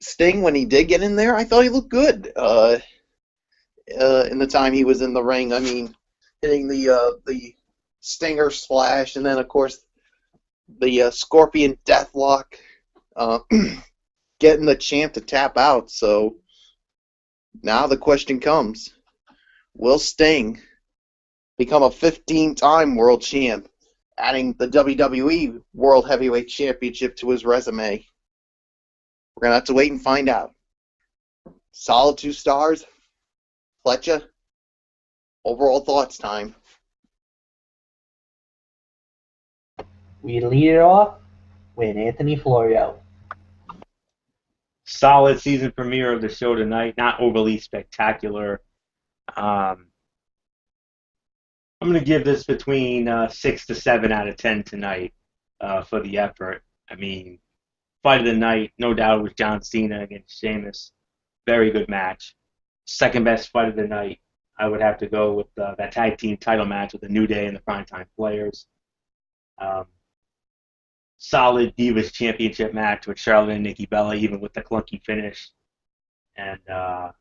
Sting, when he did get in there, I thought he looked good in the time he was in the ring. I mean, hitting the Stinger Splash, and then of course the Scorpion Deathlock, getting the champ to tap out. So now the question comes, will Sting become a 15-time world champ, adding the WWE World Heavyweight Championship to his resume? We're going to have to wait and find out. Solid 2 stars. Fletcher, overall thoughts time. We lead it off with Anthony Florio. Solid season premiere of the show tonight. Not overly spectacular. I'm going to give this between 6 to 7 out of 10 tonight for the effort. I mean, fight of the night, no doubt, was John Cena against Sheamus. Very good match. Second best fight of the night, I would have to go with that tag team title match with the New Day and the Primetime Players. Solid Divas Championship match with Charlotte and Nikki Bella, even with the clunky finish. And let's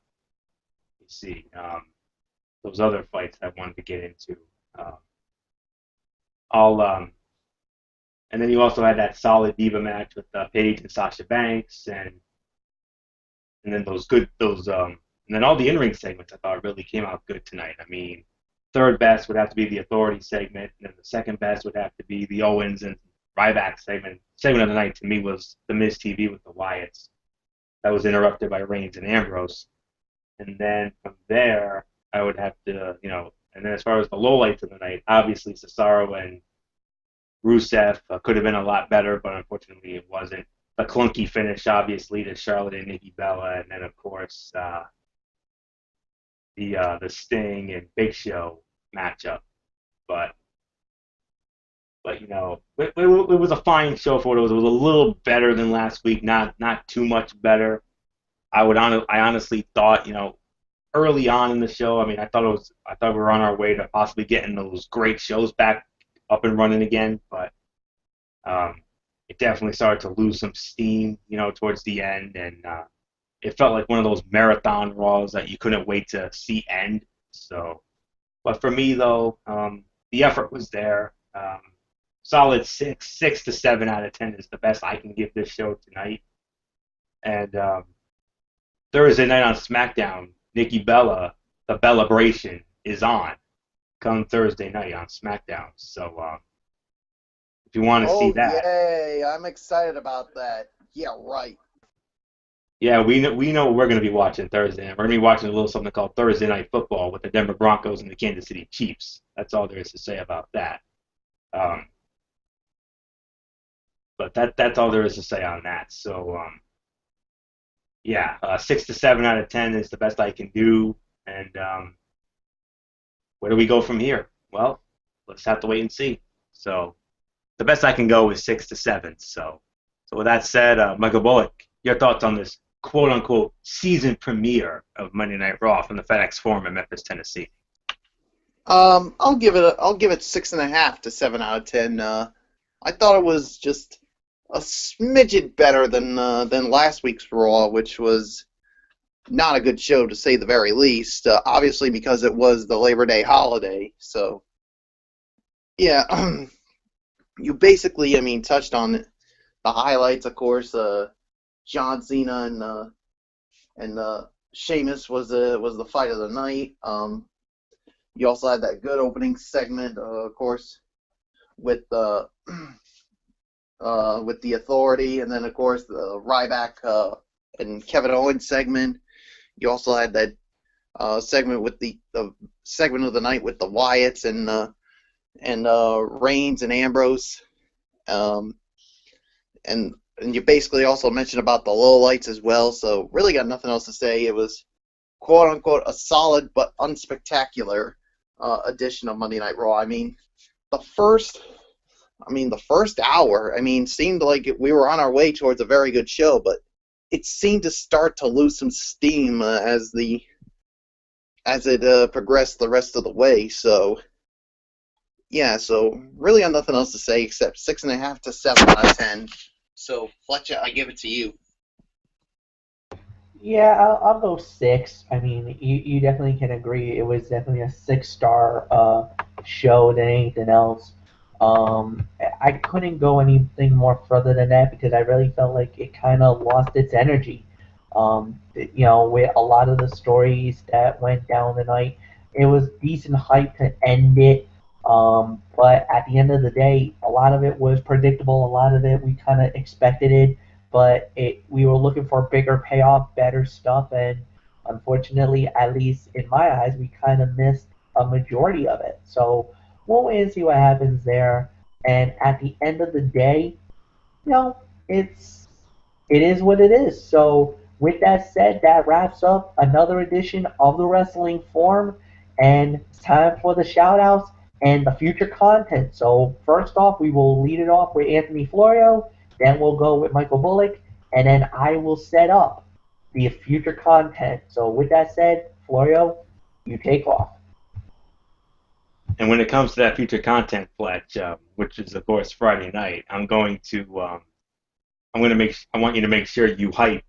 see, those other fights I wanted to get into. And then you also had that solid Diva match with Paige and Sasha Banks, and then and then all the in-ring segments I thought really came out good tonight. I mean, third best would have to be the Authority segment, and then the second best would have to be the Owens and Ryback segment. Segment of the night to me was the Miz TV with the Wyatts. That was interrupted by Reigns and Ambrose. And then from there, I would have to, and then as far as the lowlights of the night, obviously Cesaro and Rusev could have been a lot better, but unfortunately it wasn't. The clunky finish, obviously, to Charlotte and Nikki Bella, and then of course the Sting and Big Show matchup. But it was a fine show for what it was. It was a little better than last week, not too much better. I honestly thought, early on in the show, I mean, I thought we were on our way to possibly getting those great shows back up and running again, but it definitely started to lose some steam, towards the end, and it felt like one of those marathon Raws that you couldn't wait to see end. So, but for me though, the effort was there. Solid 6 to 7 out of 10 is the best I can give this show tonight. And Thursday night on SmackDown, Nikki Bella, the Bellabration is on. Come Thursday night on SmackDown. So if you want to see Oh, that. yay. I'm excited about that. Yeah, right. Yeah, we know what we're going to be watching Thursday. We're going to be watching a little something called Thursday Night Football with the Denver Broncos and the Kansas City Chiefs. That's all there is to say about that. Um, but that's all there is to say on that. So yeah, 6 to 7 out of 10 is the best I can do. And where do we go from here? Well, let's have to wait and see. So the best I can go is 6 to 7. So with that said, Michael Bullock, your thoughts on this quote unquote season premiere of Monday Night Raw from the FedEx Forum in Memphis, Tennessee. I'll give it 6.5 to 7 out of 10. I thought it was just a smidget better than last week's Raw, which was not a good show to say the very least. Obviously because it was the Labor Day holiday. So yeah, you basically, I mean, touched on the highlights. Of course, John Cena and Sheamus was the fight of the night. You also had that good opening segment, of course, with the Authority, and then of course the Ryback and Kevin Owens segment. You also had that segment with the segment of the night with the Wyatts and Reigns and Ambrose, and you basically also mentioned about the lowlights as well. So really got nothing else to say. It was quote unquote a solid but unspectacular edition of Monday Night Raw. I mean, the first hour, I mean, seemed like we were on our way towards a very good show, but it seemed to start to lose some steam as it progressed the rest of the way. So yeah, so really got nothing else to say except 6.5 to 7 out of 10. So Fletcher, I give it to you. Yeah, I'll go 6. I mean, you definitely can agree. It was definitely a 6-star show than anything else. I couldn't go anything more further than that because I really felt like it kind of lost its energy. With a lot of the stories that went down tonight, it was decent hype to end it. But at the end of the day, a lot of it was predictable. A lot of it we kind of expected it, but we were looking for bigger payoff, better stuff, and unfortunately, at least in my eyes, we kind of missed a majority of it. So we'll wait and see what happens there. And at the end of the day, you know, it is what it is. So with that said, that wraps up another edition of the Wrestling Forum, and it's time for the shout outs and the future content. So first off, we will lead it off with Anthony Florio, then we'll go with Michael Bullock, and then I will set up the future content. So with that said, Florio, you take off. And when it comes to that future content, Fletch, which is of course Friday night, I want you to make sure you hype.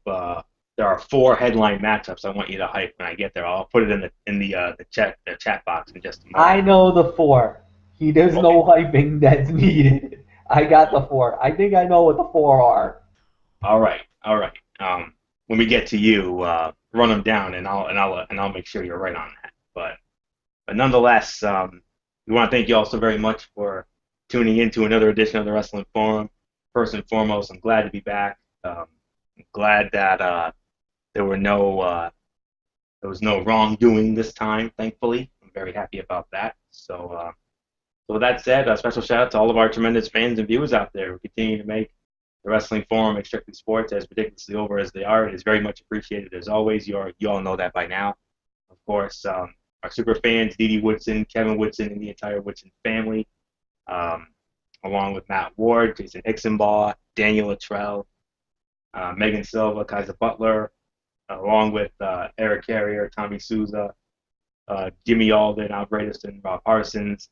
There are 4 headline matchups I want you to hype when I get there. I'll put it in the chat box in just a moment. I know the 4. There's Okay. no hyping that's needed. I got the 4. I think I know what the 4 are. All right. When we get to you, run them down, and I'll make sure you're right on that. But nonetheless, we want to thank you all so very much for tuning in to another edition of the Wrestling Forum. First and foremost, I'm glad to be back. I'm glad that there was no wrongdoing this time. Thankfully, I'm very happy about that. So with that said, a special shout out to all of our tremendous fans and viewers out there who continue to make the Wrestling Forum and Strictly Sports as ridiculously over as they are. It is very much appreciated as always. You all know that by now. Of course, our super fans, Dee Dee Woodson, Kevin Woodson, and the entire Woodson family, along with Matt Ward, Jason Ixenbaugh, Daniel Luttrell, Megan Silva, Kaiser Butler, along with Eric Carrier, Tommy Souza, Jimmy Alden, Al Bradiston, Rob Parsons,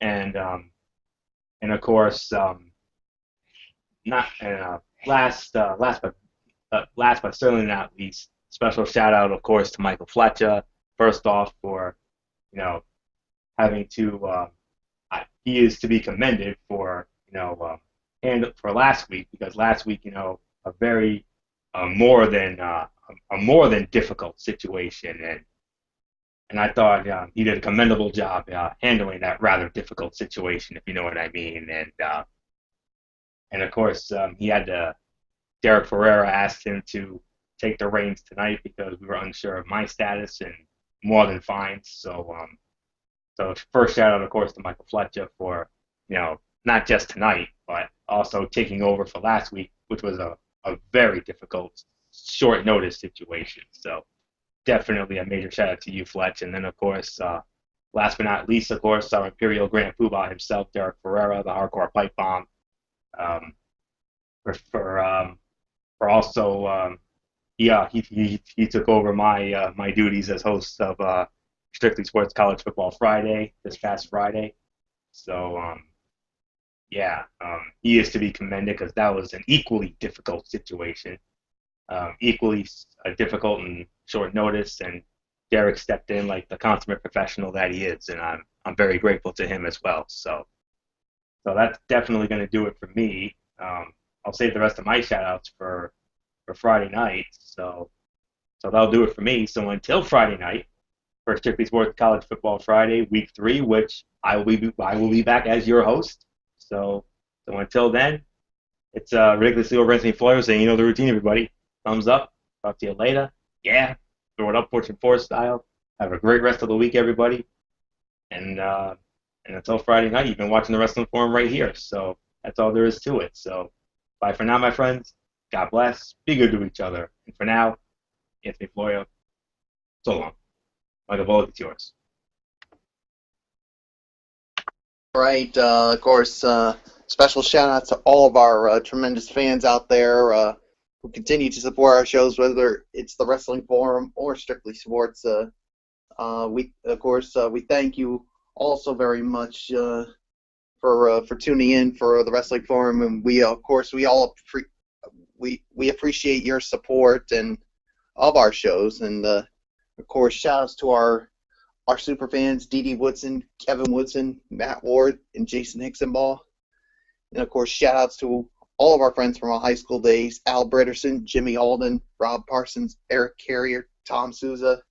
and of course, last but certainly not least, special shout out, of course, to Michael Fletcher. First off, for having to, he is to be commended for and for last week, because last week, a very more than difficult situation, and I thought he did a commendable job handling that rather difficult situation, if you know what I mean. And And of course, he had Derek Ferrera asked him to take the reins tonight because we were unsure of my status and more than fine. So first shout out, of course, to Michael Fletcher for, not just tonight, but also taking over for last week, which was a very difficult, short notice situation. So definitely a major shout out to you, Fletch. And then, of course, last but not least, of course, our Imperial Grand Poobah himself, Derek Ferrera, the Hardcore Pipe Bomb, um, for also, he took over my duties as host of Strictly Sports College Football Friday this past Friday. So he is to be commended because that was an equally difficult situation, equally difficult and short notice, and Derek stepped in like the consummate professional that he is, and I'm very grateful to him as well. So that's definitely going to do it for me. I'll save the rest of my shout outs for Friday night. So that'll do it for me. So until Friday night for Strictly Sports College Football Friday, Week 3, which I will be back as your host. So until then, it's ridiculously over Anthony Floyer saying, the routine, everybody. Thumbs up. Talk to you later. Yeah. Throw it up, Fortune 4 style. Have a great rest of the week, everybody. And until Friday night, you've been watching the Wrestling Forum right here. So that's all there is to it. So bye for now, my friends. God bless. Be good to each other. And for now, Anthony Floyer, so long. Michael Bullock, it's yours. Right, of course, special shout out to all of our tremendous fans out there who continue to support our shows, whether it's the Wrestling Forum or Strictly Sports. We thank you also very much for tuning in for the Wrestling Forum, and we appreciate your support and of our shows, and of course, shout outs to our super fans, Dee Woodson, Kevin Woodson, Matt Ward, and Jason Hicksonball. And, of course, shout-outs to all of our friends from our high school days, Al Britterson, Jimmy Alden, Rob Parsons, Eric Carrier, Tom Souza,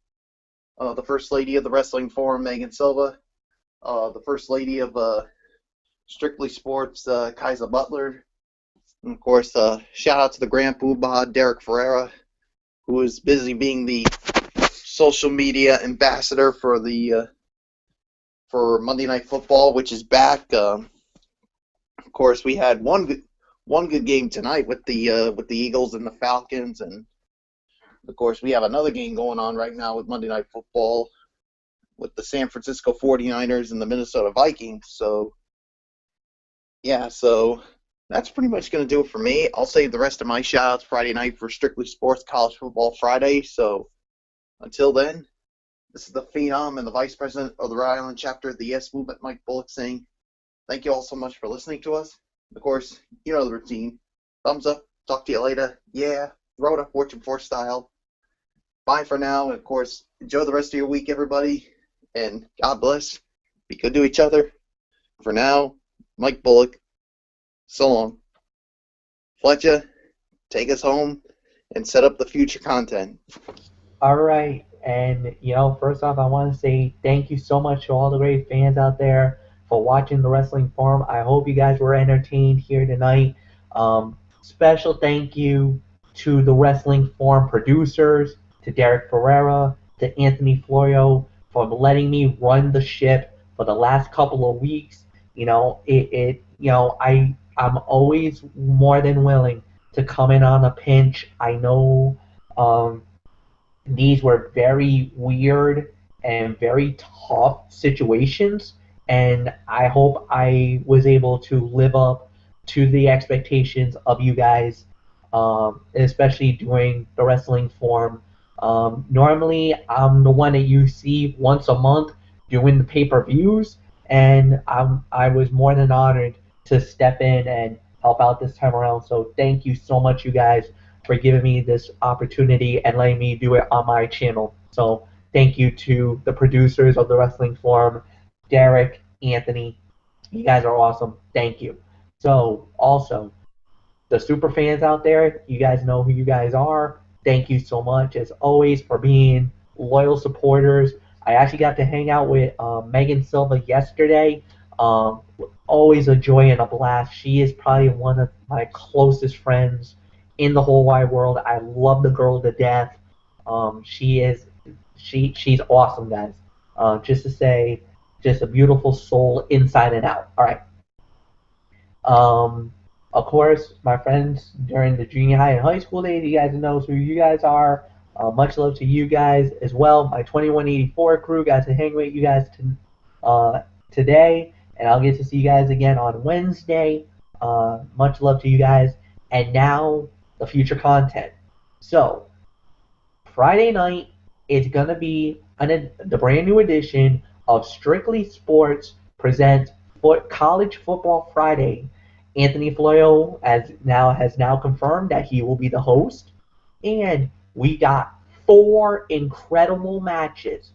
the First Lady of the Wrestling Forum, Megan Silva, the First Lady of Strictly Sports, Kaiser Butler. And, of course, shout-out to the Grand Poobah, Derek Ferrera, who is busy being the social media ambassador for Monday Night Football, which is back. Of course, we had one good game tonight with the Eagles and the Falcons, and of course we have another game going on right now with Monday Night Football with the San Francisco 49ers and the Minnesota Vikings. So that's pretty much going to do it for me. I'll save the rest of my shout-outs Friday night for Strictly Sports College Football Friday. So until then, this is the Phenom and the Vice President of the Rhode Island chapter of the Yes Movement, Mike Bullock, saying thank you all so much for listening to us. Of course, you know the routine. Thumbs up. Talk to you later. Yeah. Throw it up Fortune 4 style. Bye for now. And, of course, enjoy the rest of your week, everybody. And God bless. Be good to each other. For now, Mike Bullock. So long. Fletcher, take us home and set up the future content. All right, and first off, I want to say thank you so much to all the great fans out there for watching the Wrestling Forum. I hope you guys were entertained here tonight. Special thank you to the Wrestling Forum producers, to Derek Ferrera, to Anthony Florio for letting me run the ship for the last couple of weeks. I'm always more than willing to come in on a pinch. I know. These were very weird and very tough situations, and I hope I was able to live up to the expectations of you guys, especially during the Wrestling Forum. Normally, I'm the one that you see once a month doing the pay-per-views, and I was more than honored to step in and help out this time around. So thank you so much, you guys, for giving me this opportunity and letting me do it on my channel. So thank you to the producers of the Wrestling Forum, Derek, Anthony. You guys are awesome. Thank you. So also, the super fans out there, you guys know who you guys are. Thank you so much, as always, for being loyal supporters. I actually got to hang out with Megan Silva yesterday. always a joy and a blast. She is probably one of my closest friends in the whole wide world. I love the girl to death. She's awesome, guys. Just to say, just a beautiful soul inside and out. All right. Of course, my friends during the junior high and high school days, you guys know who you guys are. Much love to you guys as well. My 2184 crew got to hang with you guys today, and I'll get to see you guys again on Wednesday. Much love to you guys. And now, the future content. So, Friday night, it's going to be the brand new edition of Strictly Sports presents College Football Friday. Anthony Florio has now confirmed that he will be the host, and we got 4 incredible matches: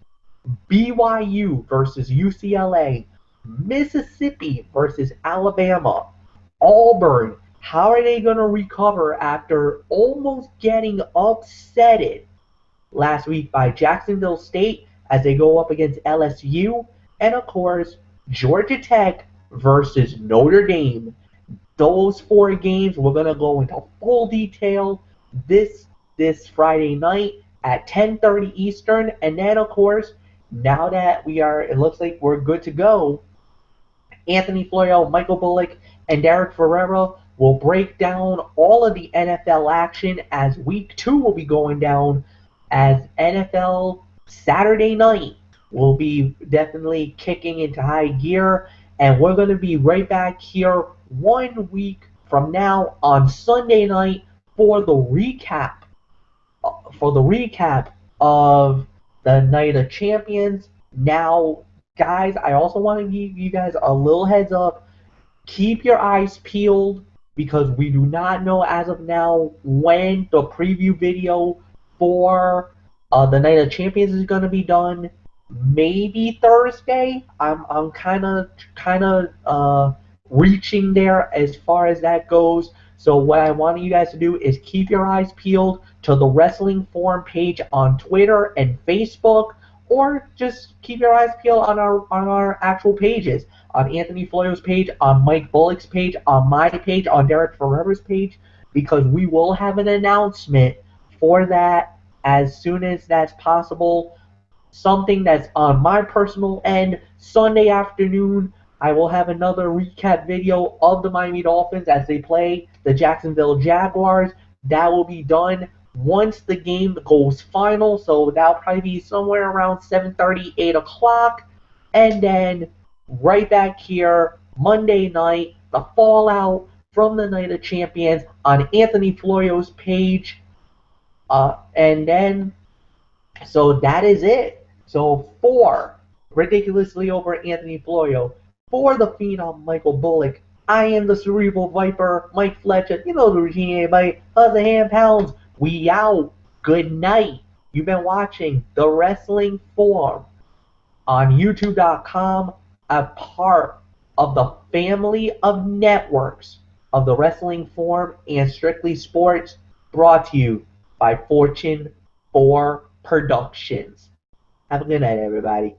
BYU versus UCLA, Mississippi versus Alabama, Auburn. How are they going to recover after almost getting upsetted last week by Jacksonville State as they go up against LSU? And of course, Georgia Tech versus Notre Dame. Those 4 games, we're going to go into full detail this Friday night at 10:30 Eastern. And then, of course, now that it looks like we're good to go, Anthony Florio, Michael Bullock, and Derek Ferrera will break down all of the NFL action as Week 2 will be going down, as NFL Saturday night will be definitely kicking into high gear. And we're going to be right back here 1 week from now on Sunday night for the recap of the Night of Champions. Now, guys, I also want to give you guys a little heads up. Keep your eyes peeled, because we do not know as of now when the preview video for the Night of Champions is going to be done. Maybe Thursday. I'm kind of reaching there as far as that goes. So what I want you guys to do is keep your eyes peeled to the Wrestling Forum page on Twitter and Facebook, or just keep your eyes peeled on our actual pages, on Anthony Florio's page, on Mike Bullock's page, on my page, on Derek Ferrera's page, because we will have an announcement for that as soon as that's possible. Something that's on my personal end. Sunday afternoon, I will have another recap video of the Miami Dolphins as they play the Jacksonville Jaguars. That will be done once the game goes final, so that'll probably be somewhere around 7:30, 8 o'clock. And then right back here, Monday night, the fallout from the Night of Champions on Anthony Florio's page. And then, so that is it. So for Ridiculously Over Anthony Florio, for the Phenom Michael Bullock, I am the Cerebral Viper, Mike Fletcher. You know the routine, everybody. How's the hand pounds? We out. Good night. You've been watching The Wrestling Forum on YouTube.com, a part of the family of networks of The Wrestling Forum and Strictly Sports, brought to you by Fortune 4 Productions. Have a good night, everybody.